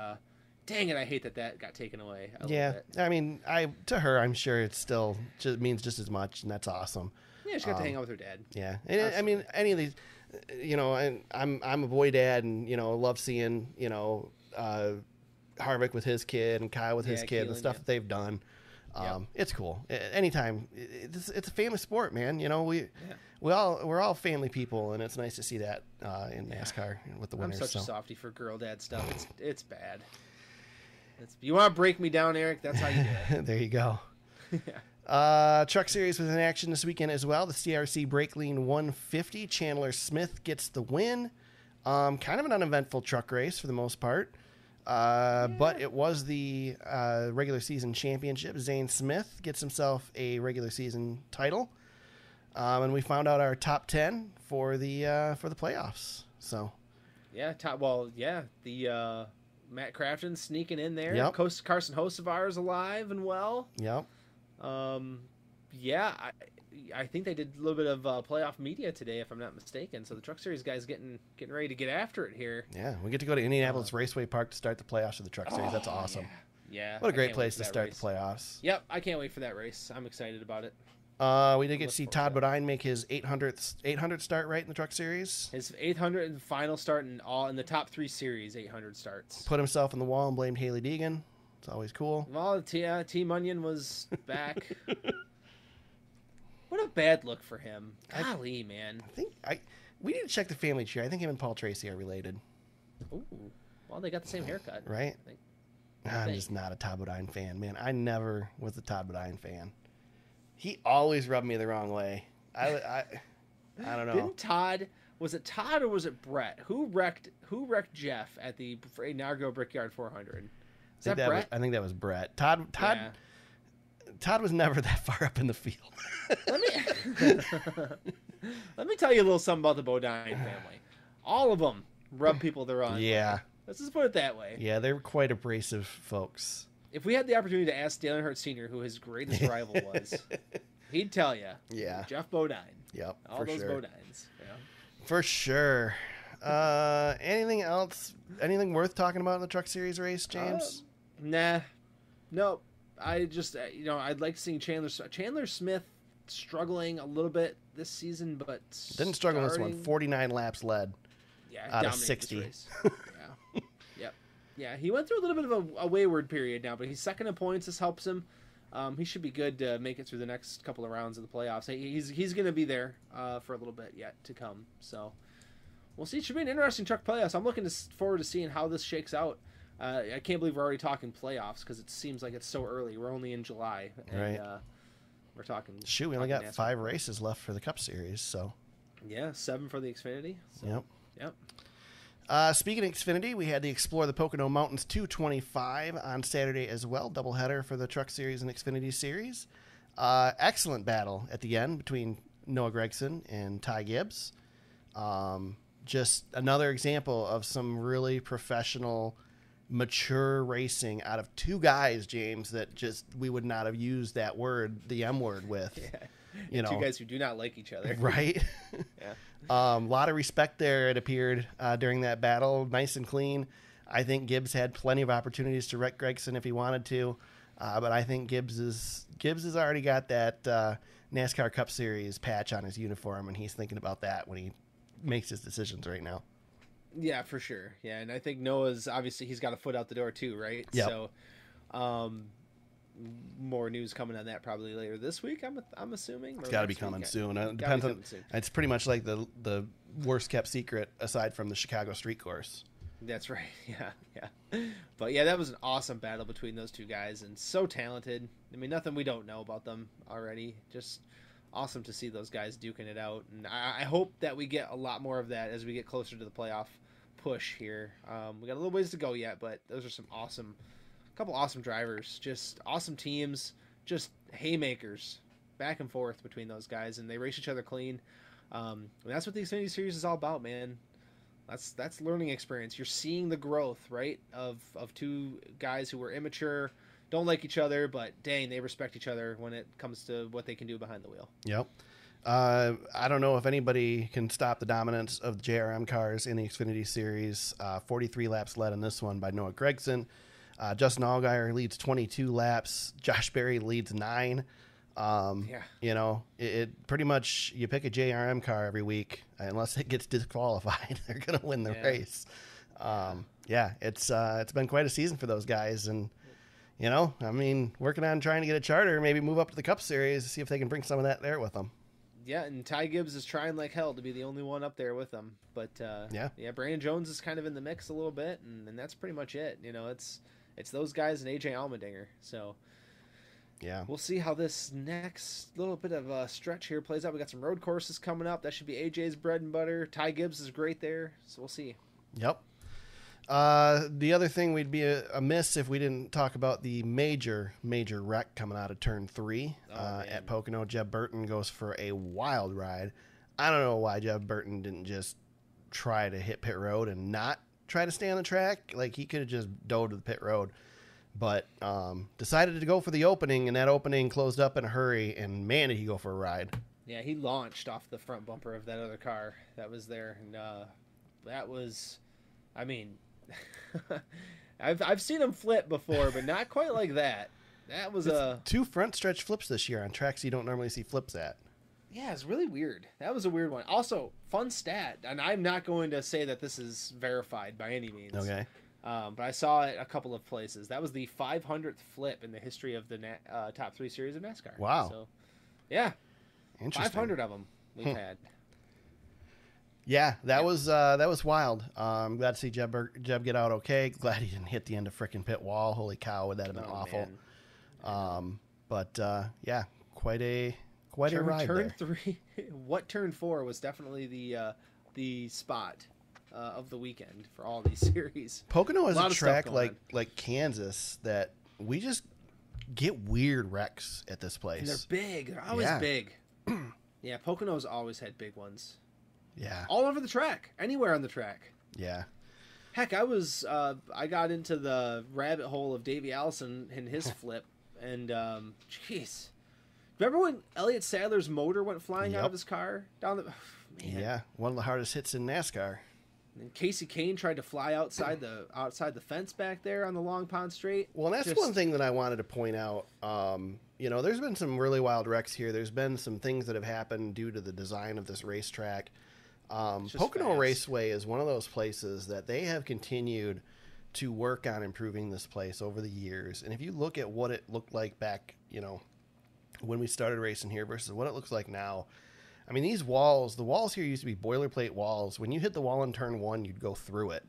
dang it, I hate that got taken away. Yeah, I mean, to her, I'm sure it still just means just as much, and that's awesome. Yeah, she got to hang out with her dad. Yeah, and I mean, any of these, and I'm a boy dad, and love seeing Harvick with his kid and Kyle with his kid, the stuff that they've done. It's cool. Anytime, it's a family sport, man. We're all family people, and it's nice to see that in NASCAR with the winners. I'm such a softie for girl dad stuff. It's bad. You want to break me down, Eric? That's how you do it. There you go. Truck Series was in action this weekend as well. The CRC Brake Lean 150. Chandler Smith gets the win. Kind of an uneventful truck race for the most part. But it was the regular season championship. Zane Smith gets himself a regular season title. And we found out our top 10 for the playoffs. So the Matt Crafton sneaking in there. Yep. Carson Hocevar is alive and well. Yep. I think they did a little bit of playoff media today, if I'm not mistaken. So the Truck Series guys getting ready to get after it here. Yeah, we get to go to Indianapolis Raceway Park to start the playoffs of the Truck Series. That's awesome. Yeah. What a great place to start the playoffs. Yep, I can't wait for that race. I'm excited about it. We did get to see Todd Bodine make his 800th start right in the Truck Series. His 800th and final start in the top 3 series, 800 starts. Put himself on the wall and blamed Haley Deegan. It's always cool. Well, Team Onion was back. What a bad look for him. Golly, man. I think we need to check the family tree. I think him and Paul Tracy are related. Ooh. Well, they got the same haircut. Right? I'm just not a Todd Bodine fan, man. I never was a Todd Bodine fan. He always rubbed me the wrong way. I don't know. Was it Todd or was it Brett? Who wrecked Jeff at the Nargo Brickyard 400? Is that Brett? I think that was Brett. Todd was never that far up in the field. Let me tell you a little something about the Bodine family. All of them rub people the wrong way. Yeah. Let's just put it that way. Yeah, they're quite abrasive folks. If we had the opportunity to ask Dale Earnhardt Sr., who his greatest rival was, he'd tell you. Yeah. Jeff Bodine. Yep. All those Bodines. Yeah. For sure. Anything else? Anything worth talking about in the Truck Series race, James? Nah. Nope. I just, I'd like seeing Chandler Smith struggling a little bit this season, but didn't struggle this one. 49 laps led. Yeah, out of 60. Yeah, he went through a little bit of a wayward period now, but he's second in points. This helps him. He should be good to make it through the next couple of rounds of the playoffs. He's going to be there for a little bit yet to come. So we'll see. It should be an interesting truck playoffs. I'm looking forward to seeing how this shakes out. I can't believe we're already talking playoffs because it seems like it's so early. We're only in July. And, right. We're talking. Shoot, we only got NASCAR. 5 races left for the Cup Series. So. Yeah, 7 for the Xfinity. So, Yep. Speaking of Xfinity, we had the Explore the Pocono Mountains 225 on Saturday as well. Doubleheader for the Truck Series and Xfinity Series. Excellent battle at the end between Noah Gragson and Ty Gibbs. Just another example of some really professional, mature racing out of 2 guys, James, that just we would not have used that word, the M word, with. Yeah. 2 guys who do not like each other. Right? Yeah. A lot of respect there, it appeared, during that battle. Nice and clean. I think Gibbs had plenty of opportunities to wreck Gragson if he wanted to. But I think Gibbs has already got that NASCAR Cup Series patch on his uniform, and he's thinking about that when he makes his decisions right now. Yeah, for sure. Yeah, and I think Noah's, obviously, he's got a foot out the door too, right? Yep. So, more news coming on that probably later this week. I'm assuming it's got to be coming soon. It depends on. It's pretty much like the worst kept secret aside from the Chicago Street Course. That's right. Yeah. But yeah, that was an awesome battle between those 2 guys, and so talented. I mean, nothing we don't know about them already. Just awesome to see those guys duking it out, and I hope that we get a lot more of that as we get closer to the playoff push here. We got a little ways to go yet, but those are some couple awesome drivers, just awesome teams, just haymakers back and forth between those guys, and they race each other clean. And that's what the Xfinity Series is all about, man. That's learning experience. You're seeing the growth, right, of 2 guys who were immature, don't like each other, but dang, they respect each other when it comes to what they can do behind the wheel. Yep. I don't know if anybody can stop the dominance of the JRM cars in the Xfinity Series. 43 laps led in this one by Noah Gragson. Justin Allgaier leads 22 laps. Josh Berry leads 9. You know, it pretty much, you pick a JRM car every week, unless it gets disqualified, they're going to win the race. It's been quite a season for those guys. And, you know, I mean, working on trying to get a charter, maybe move up to the Cup Series, see if they can bring some of that there with them. Yeah, and Ty Gibbs is trying like hell to be the only one up there with them. But, Brandon Jones is kind of in the mix a little bit, and that's pretty much it. You know, it's those guys and AJ Allmendinger. So, yeah, we'll see how this next little bit of a stretch here plays out. We got some road courses coming up. That should be AJ's bread and butter. Ty Gibbs is great there, so we'll see. Yep. The other thing, we'd be amiss if we didn't talk about the major wreck coming out of turn 3 at Pocono. Jeb Burton goes for a wild ride. I don't know why Jeb Burton didn't just try to hit pit road and not try to stay on the track. Like, he could have just dove to the pit road, but decided to go for the opening, and that opening closed up in a hurry, and man, did he go for a ride. Yeah, he launched off the front bumper of that other car that was there, and that was, I mean, I've seen him flip before, but not quite like that. That was two front stretch flips this year on tracks you don't normally see flips at. Yeah, it's really weird. That was a weird one. Also, fun stat, and I'm not going to say that this is verified by any means. Okay. But I saw it a couple of places. That was the 500th flip in the history of the top 3 series of NASCAR. Wow. So, yeah. Interesting. 500 of them we've had. Yeah, that was wild. I'm glad to see Jeb get out okay. Glad he didn't hit the end of frickin' pit wall. Holy cow, would that have been awful. Yeah, quite a ride turn there. 3. What turn 4 was definitely the spot of the weekend for all these series. Pocono is a track like Kansas that we just get weird wrecks at this place. And they're big. They're always big. Yeah, Pocono's always had big ones. Yeah. All over the track. Anywhere on the track. Yeah. Heck, I got into the rabbit hole of Davey Allison and his flip, and jeez. Remember when Elliott Sadler's motor went flying out of his car down the man. Yeah, one of the hardest hits in NASCAR. And Casey Kane tried to fly outside the fence back there on the Long Pond Straight. Well, that's one thing that I wanted to point out. You know, there's been some really wild wrecks here. There's been some things that have happened due to the design of this racetrack. Pocono fast. Raceway is one of those places that they have continued to work on improving this place over the years. And if you look at what it looked like back, you know, when we started racing here versus what it looks like now, I mean, the walls here used to be boilerplate walls. When you hit the wall in turn 1, you'd go through it.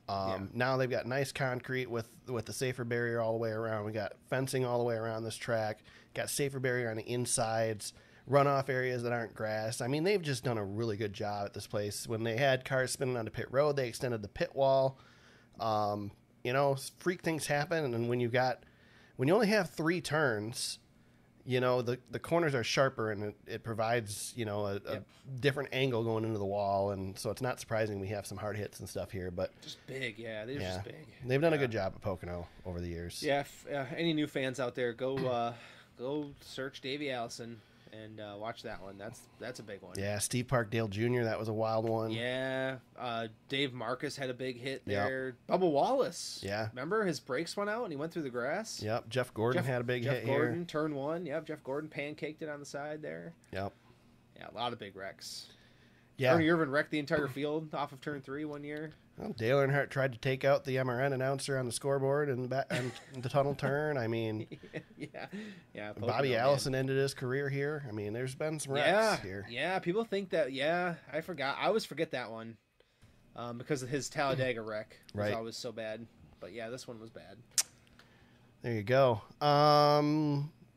Now they've got nice concrete with the safer barrier all the way around. We got fencing all the way around this track. Got safer barrier on the insides. Runoff areas that aren't grass. I mean, they've just done a really good job at this place. When they had cars spinning onto pit road, they extended the pit wall. You know, freak things happen, and when you only have 3 turns, you know, the corners are sharper, and it provides, you know, a different angle going into the wall, and so it's not surprising we have some hard hits and stuff here. But just big, they're just big. They've done a good job at Pocono over the years. Yeah, if, any new fans out there, go search Davey Allison. And watch that one. That's a big one. Yeah, Steve Parkdale Jr., that was a wild one. Yeah, Dave Marcus had a big hit there. Bubba Wallace. Yeah. Remember his brakes went out and he went through the grass? Yep. Jeff Gordon had a big hit here. Jeff Gordon, turn 1. Yep, Jeff Gordon pancaked it on the side there. Yep. Yeah, a lot of big wrecks. Yeah. Ernie Irvin wrecked the entire field off of turn 3 one year. Well, Dale Earnhardt tried to take out the MRN announcer on the scoreboard in the tunnel turn. I mean, yeah. Bobby Allison ended his career here. I mean, there's been some wrecks here. Yeah, people think that. Yeah, I forgot. I always forget that one because of his Talladega wreck was always so bad. But yeah, this one was bad. There you go.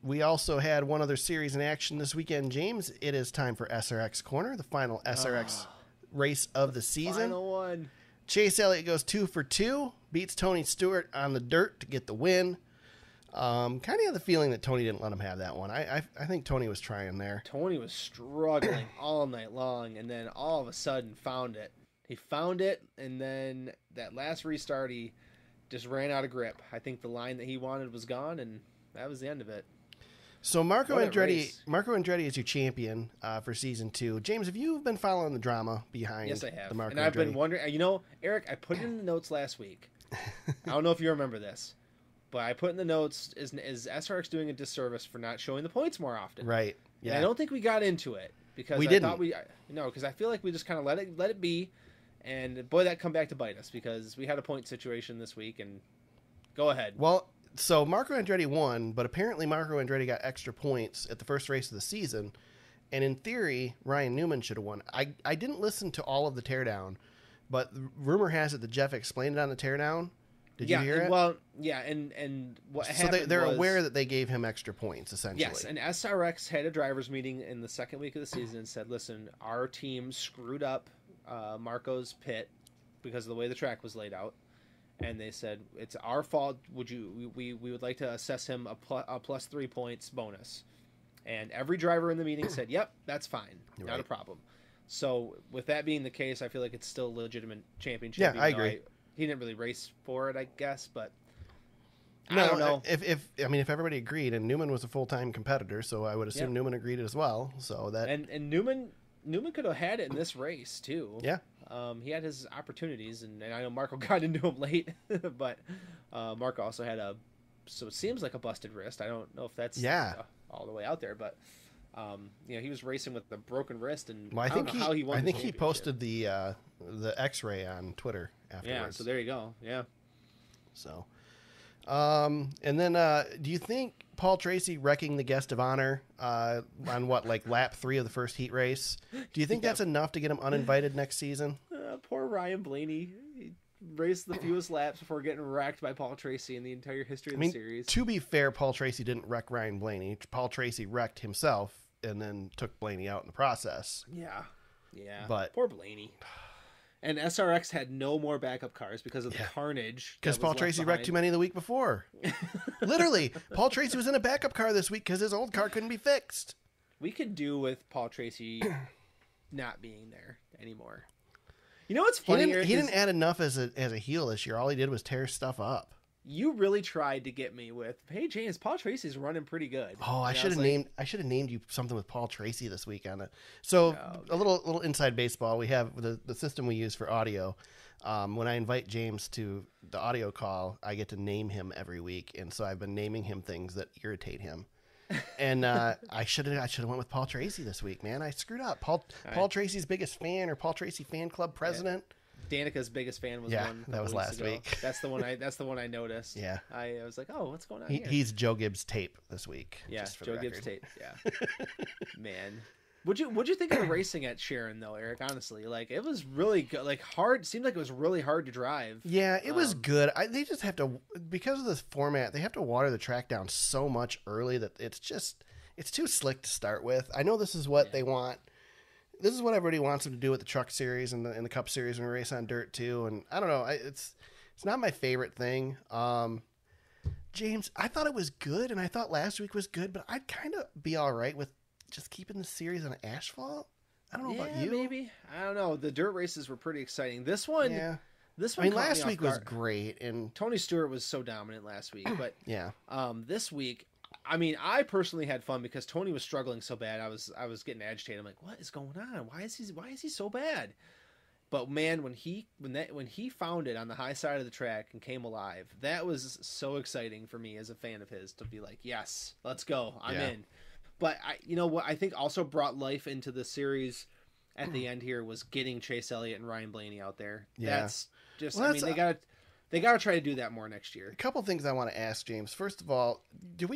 We also had one other series in action this weekend, James. It is time for SRX Corner, the final SRX race of the season. Final one. Chase Elliott goes 2 for 2, beats Tony Stewart on the dirt to get the win. Kind of had the feeling that Tony didn't let him have that one. I think Tony was trying there. Tony was struggling all night long, and then all of a sudden found it. He found it, and then that last restart, he just ran out of grip. I think the line that he wanted was gone, and that was the end of it. So Marco Andretti is your champion for season 2. James, have you been following the drama behind? Yes, I have. The Marco and I've Andretti? been wondering. You know, Eric, I put it in the notes last week. I don't know if you remember this. But I put in the notes, is SRX doing a disservice for not showing the points more often? Right. Yeah. And I don't think we got into it because we I didn't. thought because I feel like we just kind of let it be, and boy, that come back to bite us because we had a point situation this week. And go ahead. Well, so Marco Andretti won, but apparently Marco Andretti got extra points at the first race of the season, and in theory, Ryan Newman should have won. I didn't listen to all of the teardown, but rumor has it that Jeff explained it on the teardown. Did you hear it? Well, yeah, and what happened so they're was, aware that they gave him extra points, essentially. Yes, and SRX had a drivers meeting in the second week of the season and said, listen, our team screwed up Marco's pit because of the way the track was laid out. And they said, it's our fault. We would like to assess him a plus 3 points bonus. And every driver in the meeting said, yep, that's fine. Right. Not a problem. So with that being the case, I feel like it's still a legitimate championship. Yeah, I agree. He didn't really race for it, I guess, but no, I don't know. If everybody agreed, and Newman was a full-time competitor, so I would assume Newman agreed as well. So that and Newman could have had it in this race too. Yeah. He had his opportunities, and I know Marco got into him late, but Marco also had so it seems like a busted wrist. I don't know if that's all the way out there, but he was racing with a broken wrist, and well, I don't know how he won. I think he posted the X-ray on Twitter afterwards. Yeah, so there you go. Yeah. So, and then do you think Paul Tracy wrecking the guest of honor on lap 3 of the first heat race? Do you think that's enough to get him uninvited next season? Poor Ryan Blaney. He raced the fewest laps before getting wrecked by Paul Tracy in the entire history of the series. To be fair, Paul Tracy didn't wreck Ryan Blaney. Paul Tracy wrecked himself and then took Blaney out in the process. Yeah. But poor Blaney. And SRX had no more backup cars because of the carnage. Because Paul Tracy wrecked too many the week before. Literally, Paul Tracy was in a backup car this week because his old car couldn't be fixed. We could do with Paul Tracy not being there anymore. You know what's funny? He didn't add enough as a heel this year. All he did was tear stuff up. You really tried to get me with, hey James, Paul Tracy's running pretty good. Oh, I should have named you something with Paul Tracy this week on it. So a little inside baseball. We have the system we use for audio. When I invite James to the audio call, I get to name him every week, and so I've been naming him things that irritate him. And I should have went with Paul Tracy this week, man. I screwed up. Paul Tracy's biggest fan or Paul Tracy fan club president. Yeah. Danica's biggest fan was one. That was last week. That's the one I noticed. Yeah. I was like, oh, what's going on here? He's Joe Gibbs tape this week. Yeah, Joe Gibbs tape. Yeah. Man. What'd you think of the racing at Sharon though, Eric? Honestly, like it was really good. Like hard. Seemed like it was really hard to drive. Yeah, it was good. They just have to, because of this format, they have to water the track down so much early that it's too slick to start with. I know this is what they want. This is what everybody wants them to do with the Truck Series and the Cup Series and race on dirt too. And I don't know, it's not my favorite thing. James, I thought it was good, and I thought last week was good, but I'd kind of be all right with just keeping the series on asphalt. I don't know about you. Maybe. I don't know. The dirt races were pretty exciting. This one. I mean, last week was great, and Tony Stewart was so dominant last week. But this week, I mean, I personally had fun because Tony was struggling so bad. I was getting agitated. I'm like, what is going on? Why is he so bad? But man, when he found it on the high side of the track and came alive, that was so exciting for me as a fan of his to be like, yes, let's go, I'm in. But what I think also brought life into the series at the end here was getting Chase Elliott and Ryan Blaney out there. Yeah. That's just, they got to try to do that more next year. A couple things I want to ask James. First of all, should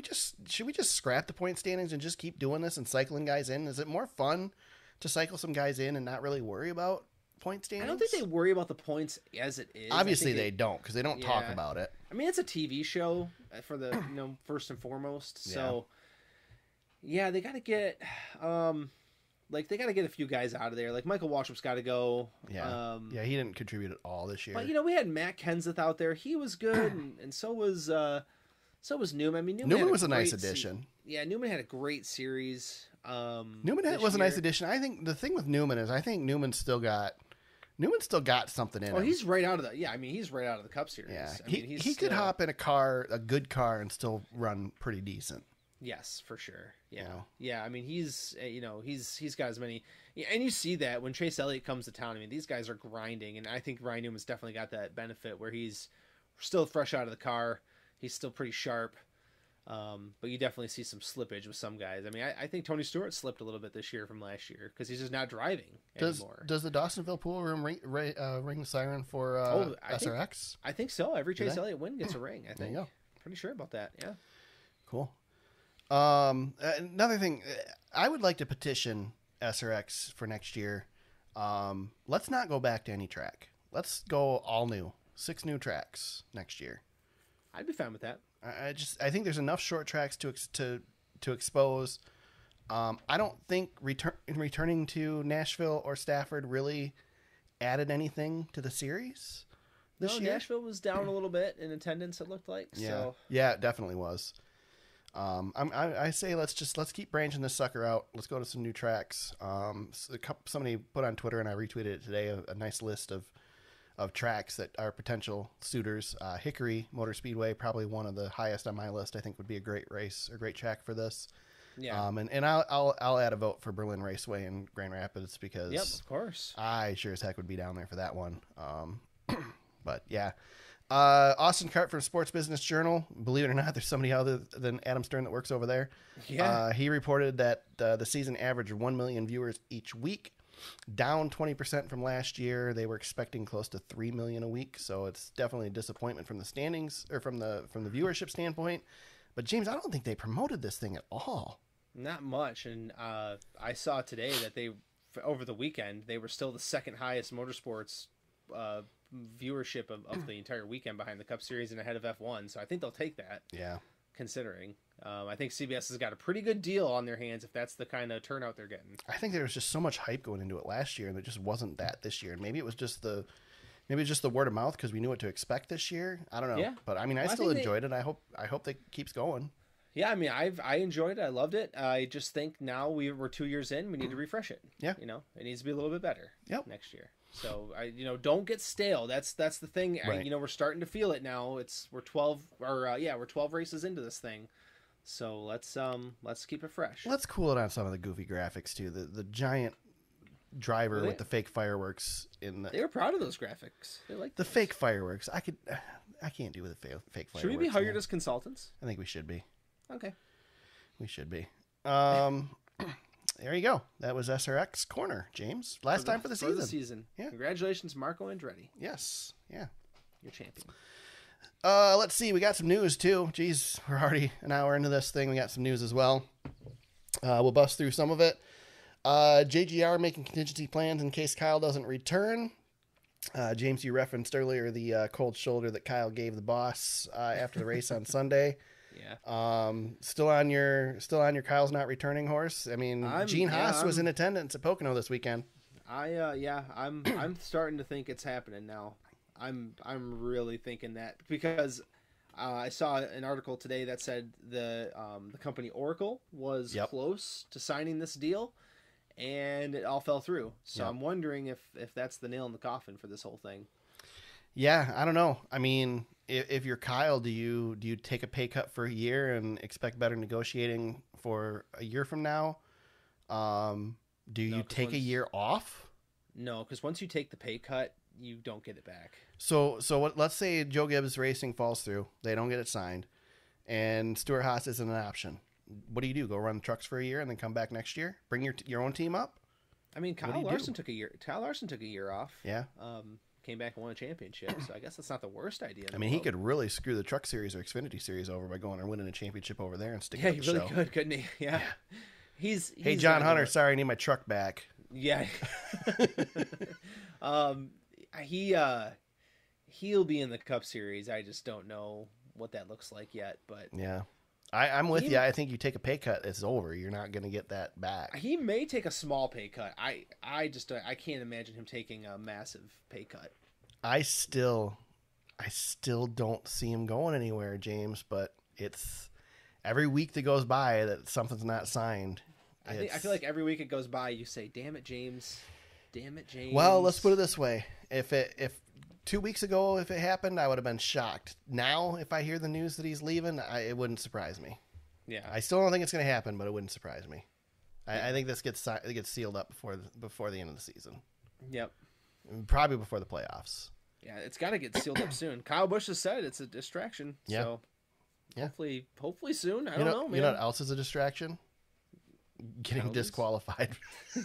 we just scrap the point standings and just keep doing this and cycling guys in? Is it more fun to cycle some guys in and not really worry about point standings? I don't think they worry about the points as it is. Obviously they don't, because they don't talk about it. I mean, it's a TV show for the first and foremost. So yeah, they got to get they got to get a few guys out of there. Like Michael Waltrip's got to go. Yeah, he didn't contribute at all this year. But we had Matt Kenseth out there. He was good, and so was Newman. I mean, Newman was a nice addition. Newman had a great series. Newman was a nice addition. I think the thing with Newman is Newman still got something in him. He's right out of he's right out of the Cup Series. Yeah, he could hop in a good car, and still run pretty decent. Yes, for sure. Yeah. Yeah. I mean, he's got as many, and you see that when Chase Elliott comes to town. I mean, these guys are grinding, and I think Ryan Newman's definitely got that benefit where he's still fresh out of the car. He's still pretty sharp. But you definitely see some slippage with some guys. I mean, I think Tony Stewart slipped a little bit this year from last year because he's just not driving anymore. Does the Dawsonville pool room ring the siren for SRX? I think so. Every Chase Elliott win gets a ring, I think. There you go. Pretty sure about that, yeah. Cool. Another thing, I would like to petition SRX for next year. Let's not go back to any track. Let's go all new. 6 new tracks next year. I'd be fine with that. I think there's enough short tracks to expose. I don't think returning to Nashville or Stafford really added anything to the series this year. Nashville was down a little bit in attendance, it looked like. Yeah, so. Yeah, it definitely was. I say let's keep branching this sucker out. Let's go to some new tracks. Somebody put on Twitter, and I retweeted it today, a nice list of tracks that are potential suitors. Hickory Motor Speedway, probably one of the highest on my list. I think would be a great race or great track for this. Yeah. And I'll add a vote for Berlin Raceway in Grand Rapids because of course I sure as heck would be down there for that one. But yeah. Austin Cart from Sports Business Journal. Believe it or not, there's somebody other than Adam Stern that works over there. Yeah. He reported that the season averaged 1 million viewers each week, down 20% from last year. They were expecting close to 3 million a week, so it's definitely a disappointment from the standings or from the viewership standpoint. But James, I don't think they promoted this thing at all. Not much, and I saw today that over the weekend they were still the second highest motorsports viewership of the entire weekend behind the Cup Series and ahead of F1. So I think they'll take that. Yeah. Considering, I think CBS has got a pretty good deal on their hands if that's the kind of turnout they're getting. I think there was just so much hype going into it last year, and there just wasn't that this year. And maybe it was just the word of mouth because we knew what to expect this year. I don't know. Yeah. But I mean, I still enjoyed it. I hope that keeps going. Yeah, I mean, I enjoyed it. I loved it. I just think now we're 2 years in. We need to refresh it. Yeah. It needs to be a little bit better. Yep. Next year. So don't get stale. That's the thing. Right. We're starting to feel it now. We're 12 races into this thing. So let's keep it fresh. Let's cool it on some of the goofy graphics too. The giant driver with the fake fireworks in the. They were proud of those graphics. They liked the fake fireworks. I can't do with the fake fireworks. Should we be hired as consultants? I think we should be. Okay. We should be. There you go. That was SRX Corner, James. Last time for the season. Yeah. Congratulations, Marco Andretti. Yes. Yeah. You're champion. Let's see. We got some news too. Jeez, we're already an hour into this thing. We got some news as well. We'll bust through some of it. JGR making contingency plans in case Kyle doesn't return. James, you referenced earlier the cold shoulder that Kyle gave the boss after the race on Sunday. Yeah. Still on your Kyle's not returning horse. I mean, Gene Haas was in attendance at Pocono this weekend. I'm starting to think it's happening now. I'm really thinking that because I saw an article today that said the company Oracle was close to signing this deal, and it all fell through. So I'm wondering if that's the nail in the coffin for this whole thing. Yeah, I don't know. I mean, if you're Kyle, do you take a pay cut for a year and expect better negotiating for a year from now? Do you take a year off? No, because once you take the pay cut, you don't get it back. So let's say Joe Gibbs Racing falls through. They don't get it signed, and Stuart Haas isn't an option. What do? Go run trucks for a year and then come back next year? Bring your own team up? I mean, Kyle Larson took a year off. Yeah. Came back and won a championship, so I guess that's not the worst idea. I mean, he could really screw the Truck Series or Xfinity Series over by going and winning a championship over there and sticking up the show. Yeah, he really could, couldn't he? Yeah. He's hey, John Hunter, sorry, I need my truck back. Yeah. He'll be in the Cup Series. I just don't know what that looks like yet, but yeah. I'm with you. I think you take a pay cut, it's over. You're not going to get that back. He may take a small pay cut. I can't imagine him taking a massive pay cut. I still don't see him going anywhere, James, but it's every week that goes by that something's not signed. I feel like every week it goes by, you say, "Damn it, James. Damn it, James." Well, let's put it this way. If 2 weeks ago, if it happened, I would have been shocked. Now, if I hear the news that he's leaving, it wouldn't surprise me. Yeah. I still don't think it's going to happen, but it wouldn't surprise me. I think this gets sealed up before the end of the season. Yep. Probably before the playoffs. Yeah, it's got to get sealed up soon. Kyle Busch has said it's a distraction. Yeah. So. Yeah. Hopefully soon. I You don't know, man. You know what else is a distraction? Getting Penalties? disqualified.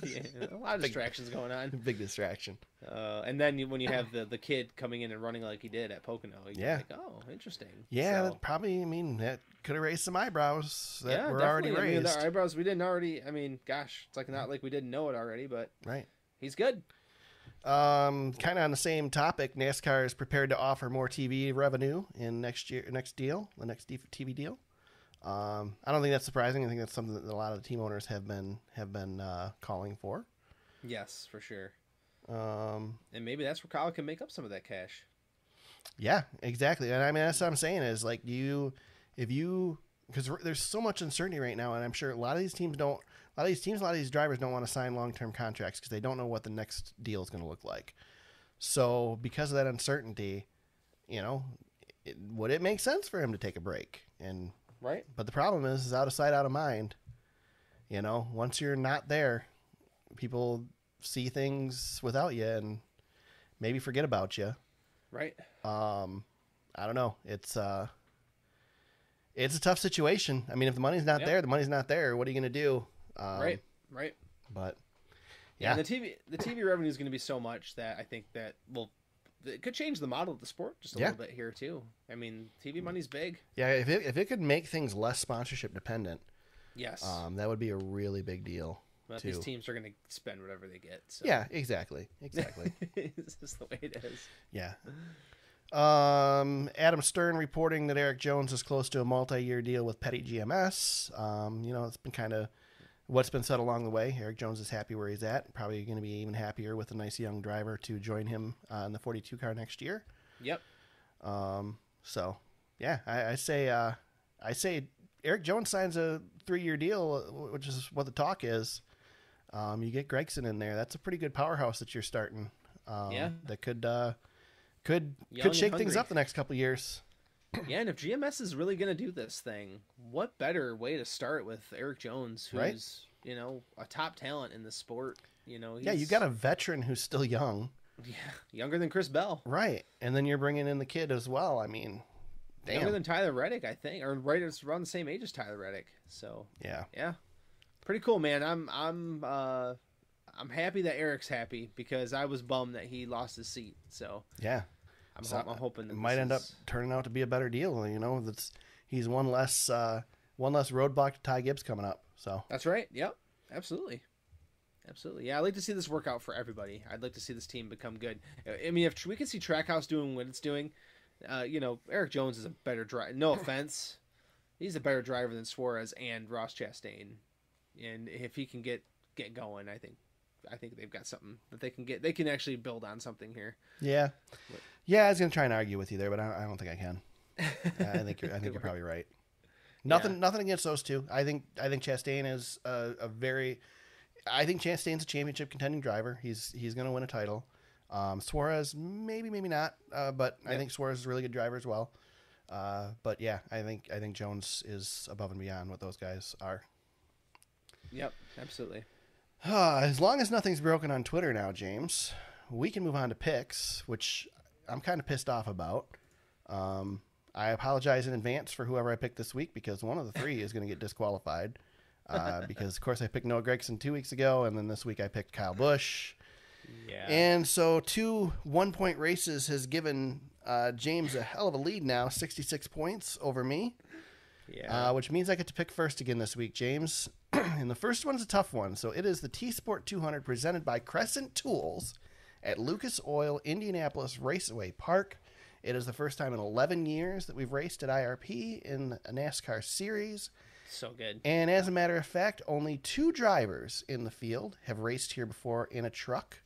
Yeah, a lot of distractions going on. Big distraction. And then when you have the kid coming in and running like he did at Pocono, you're like, oh, interesting. Yeah, So, that probably, I mean, that could have raised some eyebrows that were already definitely. raised. I mean, the eyebrows we didn't already, I mean, gosh, it's like not like we didn't know it already, but Right. he's good. Kind of on the same topic, NASCAR is prepared to offer more TV revenue in the next TV deal. I don't think that's surprising. I think that's something that a lot of the team owners have been calling for. Yes, for sure. And maybe that's where Kyle can make up some of that cash. Yeah, exactly. And I mean, that's what I'm saying is like because there's so much uncertainty right now, and I'm sure a lot of these drivers don't want to sign long-term contracts because they don't know what the next deal is going to look like. So because of that uncertainty, would it make sense for him to take a break? And right. But the problem is out of sight, out of mind. Once you're not there, people see things without you and maybe forget about you. Right. I don't know. It's a tough situation. I mean, if the money's not there, the money's not there. What are you going to do? Right. But yeah, and the TV revenue is going to be so much that I think that it could change the model of the sport just a little bit here too. I mean, TV money's big. Yeah, if it could make things less sponsorship dependent, yes, that would be a really big deal. But these teams are going to spend whatever they get. So. Yeah, exactly. This is the way it is. Yeah. Adam Stern reporting that Eric Jones is close to a multi-year deal with Petty GMS. It's been kind of what's been said along the way. Eric Jones is happy where he's at. Probably going to be even happier with a nice young driver to join him in the 42 car next year. Yep. So yeah, I say Eric Jones signs a 3-year deal, which is what the talk is. You get Gregson in there. That's a pretty good powerhouse that you're starting. That could shake things up the next couple of years. Yeah, and if GMS is really going to do this thing, what better way to start with Eric Jones, who's a top talent in the sport. You got a veteran who's still young. Yeah, younger than Chris Bell. Right, and then you're bringing in the kid as well. I mean, damn. Younger than Tyler Reddick, I think, or right around the same age as Tyler Reddick. So yeah, pretty cool, man. I'm happy that Eric's happy because I was bummed that he lost his seat. So yeah. I'm hoping that it might end up turning out to be a better deal. He's one less roadblock to Ty Gibbs coming up. So that's right. Yep, absolutely. Yeah, I'd like to see this work out for everybody. I'd like to see this team become good. I mean, if we can see Trackhouse doing what it's doing, Eric Jones is a better driver. No offense, he's a better driver than Suarez and Ross Chastain. And if he can get going, I think they've got something that they can get. They can actually build on something here. Yeah. Yeah, I was going to try and argue with you there, but I don't think I can. I think you're probably right. Nothing against those two. I think Chastain is I think Chastain's a championship contending driver. He's going to win a title. Suarez maybe not, but I think Suarez is a really good driver as well. But yeah, I think Jones is above and beyond what those guys are. Yep, absolutely. As long as nothing's broken on Twitter now, James, we can move on to picks, which I'm kind of pissed off about. I apologize in advance for whoever I picked this week because one of the three is going to get disqualified. Because, of course, I picked Noah Gragson 2 weeks ago, and then this week I picked Kyle Busch. Yeah. And so 2 1-point races has given James a hell of a lead now, 66 points over me. Yeah. Which means I get to pick first again this week, James. And the first one's a tough one. So it is the T-Sport 200 presented by Crescent Tools at Lucas Oil Indianapolis Raceway Park. It is the first time in 11 years that we've raced at IRP in a NASCAR series. So good. And as a matter of fact, only 2 drivers in the field have raced here before in a truck.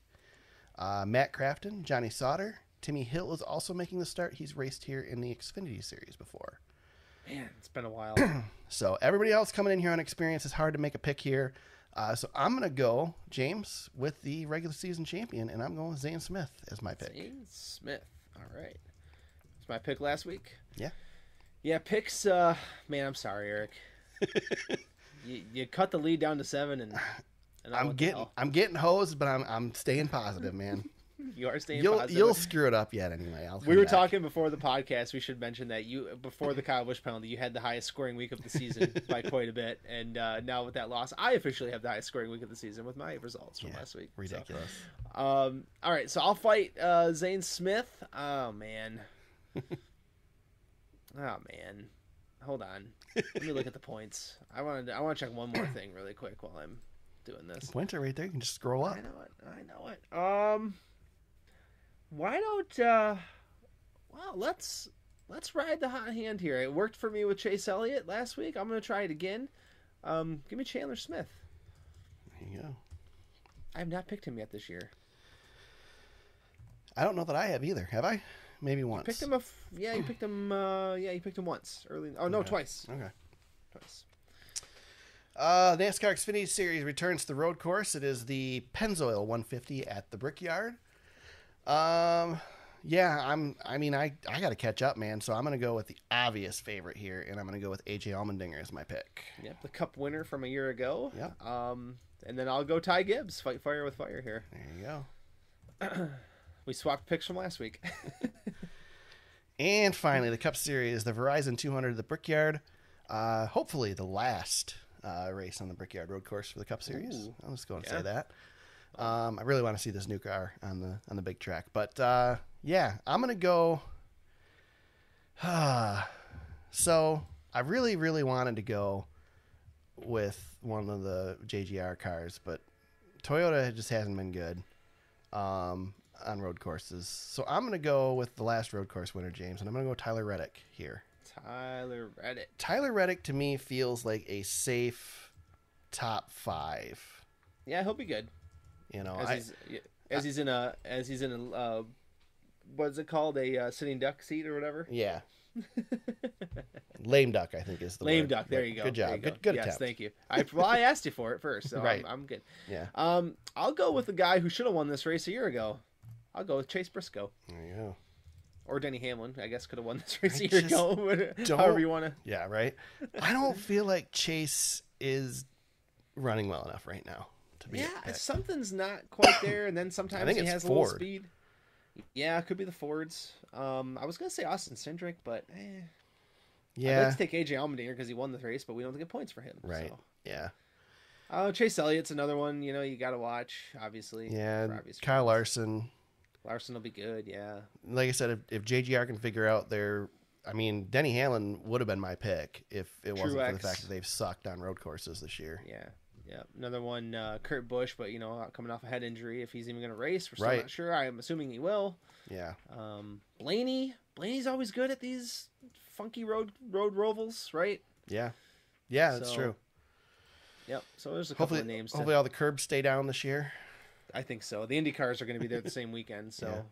Matt Crafton, Johnny Sauter. Timmy Hill is also making the start. He's raced here in the Xfinity series before. Man, it's been a while. So everybody else coming in here on experience, it's hard to make a pick here. So I'm going to go, James, with the regular season champion, and I'm going with Zane Smith as my pick. Zane Smith. All right. It's my pick last week. Yeah. Yeah, picks. Man, I'm sorry, Eric. you cut the lead down to 7, and I'm getting hosed, but I'm staying positive, man. You are staying You'll positive. you'll screw it up yet anyway. We were talking before the podcast. We should mention that before the Kyle Busch penalty, you had the highest scoring week of the season by quite a bit, and now with that loss, I officially have the highest scoring week of the season with my results from last week. Ridiculous. So, all right, so I'll fight Zane Smith. Oh man. Hold on. Let me look at the points. I want to check one more thing really quick while I'm doing this. The points are right there. You can just scroll up. I know it. Why don't let's ride the hot hand here. It worked for me with Chase Elliott last week. I'm going to try it again. Give me Chandler Smith. There you go. I have not picked him yet this year. I don't know that I have either. Have I? Maybe once. You picked him you picked him. You picked him once early. Oh no, twice. Okay. Twice. NASCAR Xfinity Series returns to the road course. It is the Pennzoil 150 at the Brickyard. I got to catch up, man. So I'm going to go with the obvious favorite here, and I'm going to go with AJ Allmendinger as my pick. Yep, the Cup winner from a year ago. Yep. And then I'll go Ty Gibbs. Fight fire with fire here. There you go. We swapped picks from last week. And finally, the Cup Series, the Verizon 200 at the Brickyard. Hopefully the last race on the Brickyard Road Course for the Cup Series. Ooh. I'll just go and say that. I really want to see this new car on the big track. But I'm going to go. So I really, really wanted to go with one of the JGR cars, but Toyota just hasn't been good on road courses. So I'm going to go with the last road course winner, James, and I'm going to go Tyler Reddick here. Tyler Reddick to me feels like a safe top 5. Yeah, he'll be good. You know, as he's in a what's it called, a sitting duck seat or whatever. Yeah. Lame duck, I think is the lame word. duck. There you go. Good job. Good yes, attempt. thank you. I asked you for it first, so right. I'm good. Yeah. I'll go with the guy who should have won this race a year ago. I'll go with Chase Briscoe. There you go. Or Denny Hamlin, I guess, could have won this race a year ago. However you want to. Yeah, right. I don't feel like Chase is running well enough right now to be. Yeah, something's not quite there, and then sometimes he has a little speed. Yeah, it could be the Fords. I was gonna say Austin Cindric, but yeah, I'd like to take AJ Allmendinger because he won the race, but we don't get points for him. Right. So. Yeah. Chase Elliott's another one. You know, you got to watch, obviously. Yeah. Kyle Larson. Larson will be good. Yeah. Like I said, if JGR can figure out Denny Hamlin would have been my pick if it wasn't for the fact that they've sucked on road courses this year. Yeah. Yeah, another one, Kurt Busch, but coming off a head injury, if he's even going to race, we're still not sure. I'm assuming he will. Yeah. Blaney's always good at these funky road rovals, right? Yeah. Yeah, that's true. Yep. So there's a couple of names. Hopefully, all the curbs stay down this year. I think so. The Indy cars are going to be there the same weekend. So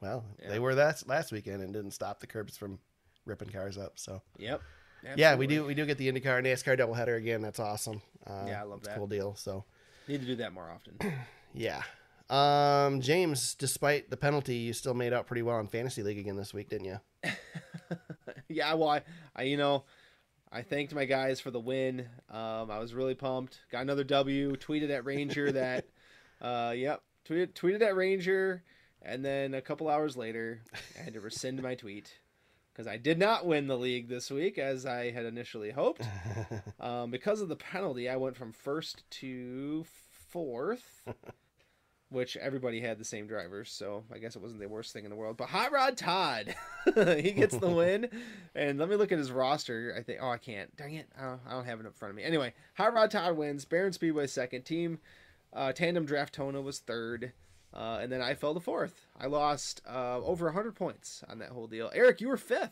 they were that last weekend and didn't stop the curbs from ripping cars up. So yep. Absolutely. Yeah, we do get the IndyCar NASCAR doubleheader again. That's awesome. I love that. Cool deal. So need to do that more often. Yeah. James, despite the penalty, you still made out pretty well in Fantasy League again this week, didn't you? Yeah. Well, I thanked my guys for the win. I was really pumped. Got another W. Tweeted at Ranger that. Tweeted at Ranger, and then a couple hours later, I had to rescind my tweet. Because I did not win the league this week, as I had initially hoped. Because of the penalty, I went from first to fourth, which everybody had the same drivers, so I guess it wasn't the worst thing in the world. But Hot Rod Todd, he gets the win. And let me look at his roster. I think, I can't. Dang it. I don't have it in front of me. Anyway, Hot Rod Todd wins. Barron Speedway second. Team Tandem Draftona was third. And then I fell to fourth. I lost over 100 points on that whole deal. Eric, you were fifth.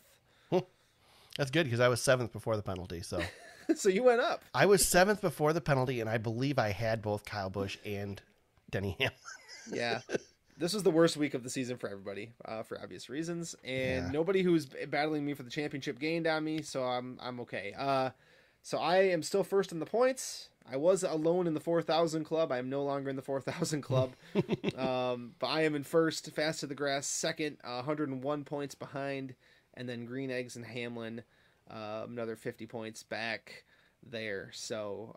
That's good because I was seventh before the penalty. So, so you went up. I was seventh before the penalty, and I believe I had both Kyle Busch and Denny Hamlin. Yeah, this was the worst week of the season for everybody, for obvious reasons, and nobody who's battling me for the championship gained on me, so I'm okay. So I am still first in the points. I was alone in the 4,000 club. I am no longer in the 4,000 club. But I am in first, Fast to the Grass, second, 101 points behind, and then Green Eggs and Hamlin, another 50 points back there. So,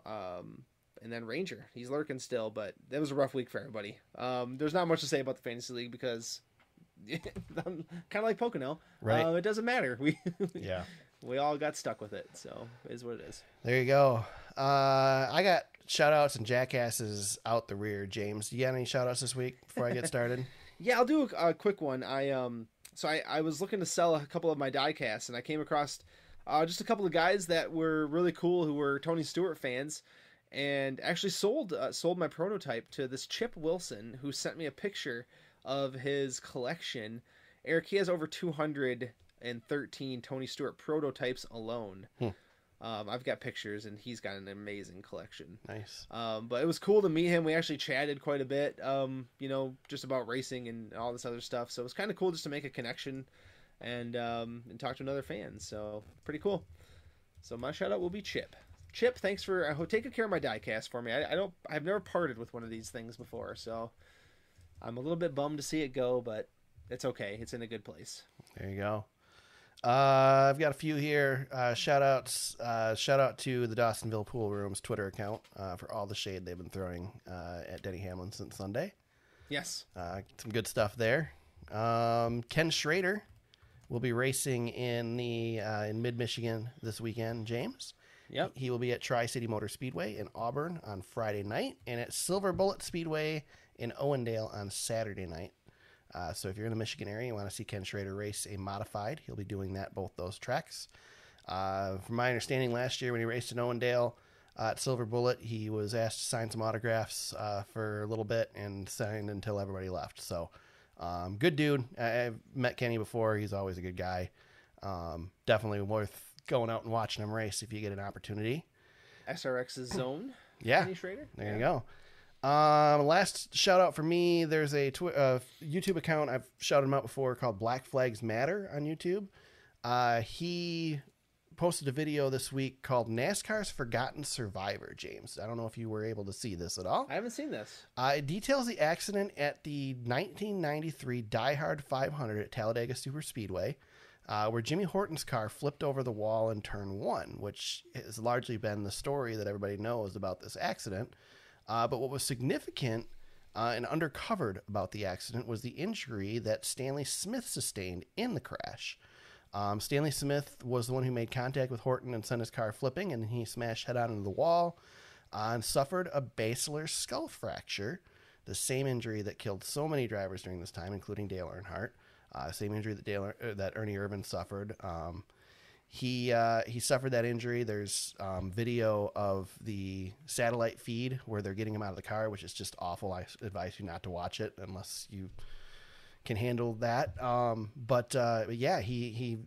and then Ranger, he's lurking still, but that was a rough week for everybody. There's not much to say about the Fantasy League because kind of like Pocono. Right. It doesn't matter. Yeah. We all got stuck with it, so it is what it is. There you go. I got shout-outs and jackasses out the rear, James. Do you got any shout-outs this week before I get started? Yeah, I'll do a quick one. I was looking to sell a couple of my die-casts, and I came across just a couple of guys that were really cool who were Tony Stewart fans, and actually sold my prototype to this Chip Wilson, who sent me a picture of his collection. Eric, he has over 213 Tony Stewart prototypes alone. I've got pictures, and he's got an amazing collection. Nice. But it was cool to meet him. We actually chatted quite a bit, just about racing and all this other stuff. So it was kind of cool just to make a connection and talk to another fan. So pretty cool. So my shout out will be Chip. Chip, thanks for taking care of my diecast for me. I've never parted with one of these things before, so I'm a little bit bummed to see it go, but it's okay. It's in a good place. There you go. I've got a few here. Shout out to the Dawsonville Pool Room's Twitter account for all the shade they've been throwing at Denny Hamlin since Sunday. Yes. Some good stuff there. Ken Schrader will be racing in mid-Michigan this weekend, James. Yep. He will be at Tri-City Motor Speedway in Auburn on Friday night and at Silver Bullet Speedway in Owendale on Saturday night. So if you're in the Michigan area and you want to see Ken Schrader race a modified, he'll be doing that both those tracks. From my understanding, last year when he raced in Owendale at Silver Bullet, he was asked to sign some autographs for a little bit and signed until everybody left. So good dude. I've met Kenny before. He's always a good guy. Definitely worth going out and watching him race if you get an opportunity. SRX's Zone. Yeah. Kenny Schrader. There you go. Last shout out for me. There's a YouTube account I've shouted him out before called Black Flags Matter on YouTube. He posted a video this week called NASCAR's Forgotten Survivor, James. I don't know if you were able to see this at all. I haven't seen this. It details the accident at the 1993 Die Hard 500 at Talladega Superspeedway, where Jimmy Horton's car flipped over the wall in turn 1, which has largely been the story that everybody knows about this accident. But what was significant and undercovered about the accident was the injury that Stanley Smith sustained in the crash. Stanley Smith was the one who made contact with Horton and sent his car flipping, and he smashed head on into the wall and suffered a basilar skull fracture, the same injury that killed so many drivers during this time, including Dale Earnhardt. Same injury that Ernie Irvan suffered. He suffered that injury. There's video of the satellite feed where they're getting him out of the car, which is just awful. I advise you not to watch it unless you can handle that. But yeah, he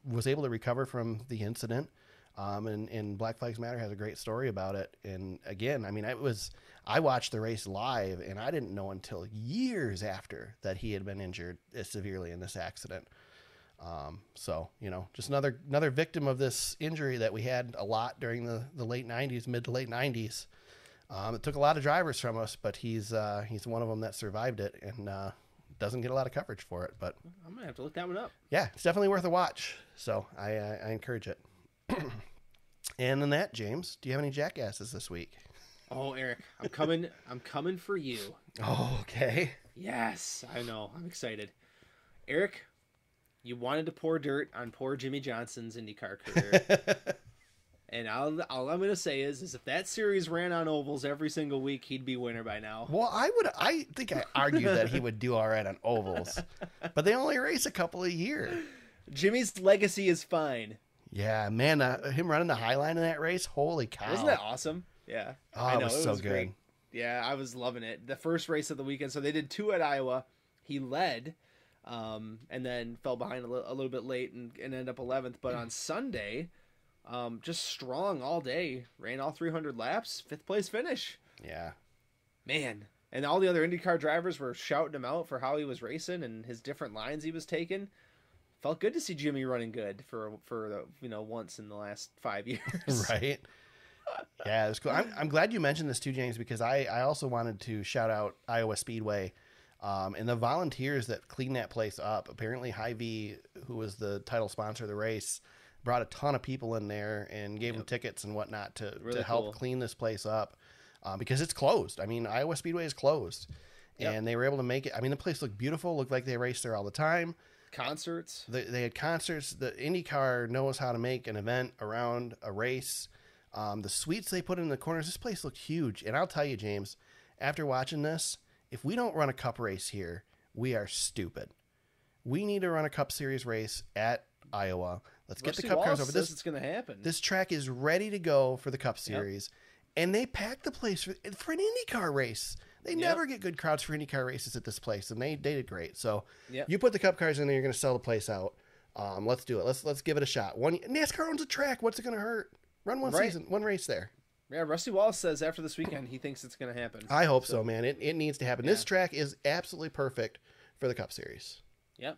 was able to recover from the incident. And Black Flags Matter has a great story about it. And again, I mean, I watched the race live, and I didn't know until years after that he had been injured severely in this accident. So, just another victim of this injury that we had a lot during the late 90s, mid to late 90s. It took a lot of drivers from us, but he's one of them that survived it and doesn't get a lot of coverage for it. But I'm going to have to look that one up. Yeah, it's definitely worth a watch. So I encourage it. And in that, James, do you have any jackasses this week? Oh, Eric, I'm coming for you. Oh, okay. Yes, I know. I'm excited. Eric, you wanted to pour dirt on poor Jimmy Johnson's IndyCar career. And all I'm going to say is if that series ran on ovals every single week, he'd be winner by now. Well, I think I argued that he would do all right on ovals, but they only race a couple a year. Jimmy's legacy is fine. Yeah, man, him running the high line in that race, holy cow. Wasn't that awesome? Yeah. Oh, I know, it was so good. Great. Yeah, I was loving it. The first race of the weekend, so they did 2 at Iowa. He led, and then fell behind a little bit late and ended up 11th. But on Sunday, just strong all day, ran all 300 laps, 5th place finish. Yeah. Man. And all the other IndyCar drivers were shouting him out for how he was racing and his different lines he was taking. Felt good to see Jimmy running good for once in the last 5 years. Right. Yeah, it was cool. I'm glad you mentioned this too, James, because I also wanted to shout out Iowa Speedway and the volunteers that cleaned that place up. Apparently Hy-Vee, who was the title sponsor of the race, brought a ton of people in there and gave them tickets and whatnot to help clean this place up because it's closed. I mean, Iowa Speedway is closed. and they were able to make it. I mean, the place looked beautiful. Looked like they raced there all the time. Concerts. They had concerts. The IndyCar knows how to make an event around a race. The suites they put in the corners. This place looked huge. And I'll tell you, James, after watching this, if we don't run a Cup race here, we are stupid. We need to run a Cup Series race at Iowa. Let's get the Cup cars over. It's going to happen. This track is ready to go for the Cup Series, and they packed the place for an IndyCar race. They never get good crowds for IndyCar races at this place, and they did great. So you put the Cup cars in there, you're going to sell the place out. Let's do it. Let's give it a shot. NASCAR owns a track. What's it going to hurt? Run one season, one race there. Yeah, Rusty Wallace says after this weekend he thinks it's going to happen. I hope so, man. It needs to happen. This track is absolutely perfect for the Cup Series. Yep.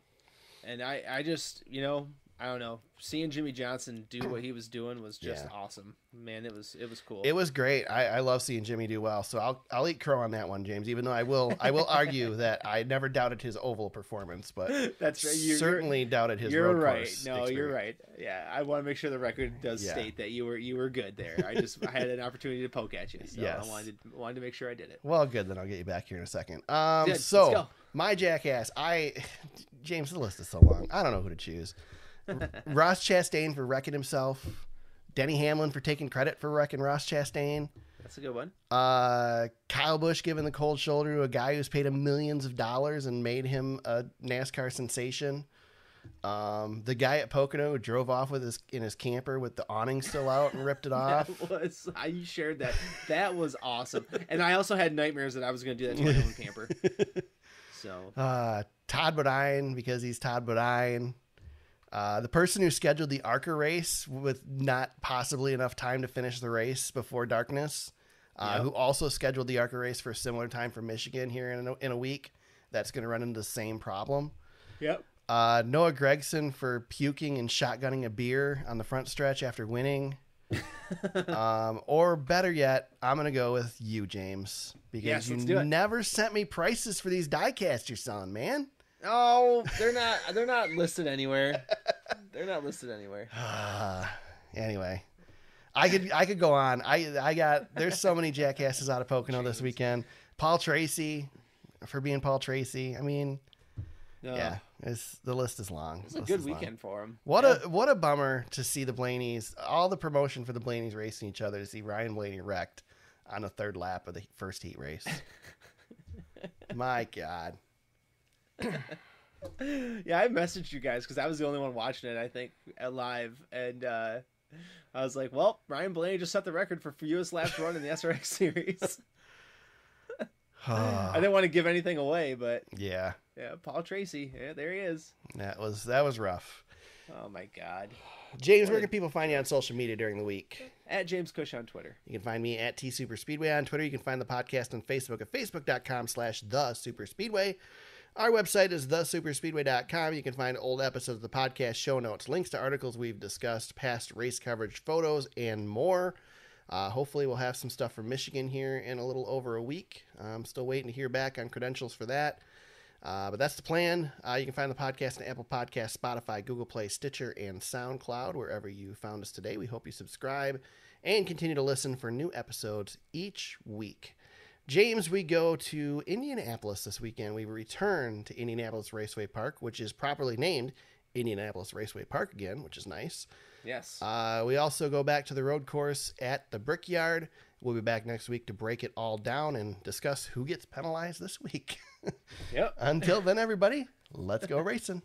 And I just, I don't know. Seeing Jimmy Johnson do what he was doing was just awesome. Man, it was cool. It was great. I love seeing Jimmy do well. So I'll eat crow on that one, James. Even though I will argue that I never doubted his oval performance, but that's right. Certainly doubted his road course. No, you're right. Yeah, I want to make sure the record does state that you were good there. I had an opportunity to poke at you, so I wanted to make sure I did it. Well, good. Then I'll get you back here in a second. Let's go. My jackass. James, the list is so long. I don't know who to choose. Ross Chastain for wrecking himself. Denny Hamlin for taking credit for wrecking Ross Chastain. That's a good one. Kyle Busch giving the cold shoulder to a guy who's paid him millions of dollars and made him a NASCAR sensation. The guy at Pocono who drove off in his camper with the awning still out and ripped it off. You shared that. That was awesome. And I also had nightmares that I was going to do that to my own camper. So Todd Bodine because he's Todd Bodine. The person who scheduled the ARCA race with not possibly enough time to finish the race before darkness, who also scheduled the ARCA race for a similar time for Michigan here in a week, that's going to run into the same problem. Yep. Noah Gregson for puking and shotgunning a beer on the front stretch after winning. Or better yet, I'm going to go with you, James, because you never sent me prices for these diecasts you're selling, man. Oh, they're not listed anywhere. They're not listed anywhere. Anyway, I could go on. There's so many jackasses out of Pocono this weekend. Paul Tracy for being Paul Tracy. I mean, the list is long. It's a good weekend for him. What a bummer to see the Blaney's, all the promotion for the Blaney's racing each other, to see Ryan Blaney wrecked on the third lap of the first heat race. My God. Yeah, I messaged you guys because I was the only one watching it, I think, live, and I was like, well, Ryan Blaney just set the record for fewest laps run in the SRX series. I didn't want to give anything away, but yeah, Paul Tracy, there he is. That was rough. Oh my God. James, where can people find you on social media during the week? At James Cush on Twitter. You can find me at TSuperspeedway on Twitter. You can find the podcast on Facebook at facebook.com/TheSuperspeedway. Our website is thesuperspeedway.com. You can find old episodes of the podcast, show notes, links to articles we've discussed, past race coverage, photos, and more. Hopefully we'll have some stuff from Michigan here in a little over a week. I'm still waiting to hear back on credentials for that. But that's the plan. You can find the podcast on Apple Podcasts, Spotify, Google Play, Stitcher, and SoundCloud, wherever you found us today. We hope you subscribe and continue to listen for new episodes each week. James, we go to Indianapolis this weekend. We return to Indianapolis Raceway Park, which is properly named Indianapolis Raceway Park again, which is nice. Yes. We also go back to the road course at the Brickyard. We'll be back next week to break it all down and discuss who gets penalized this week. Yep. Until then, everybody, let's go racing.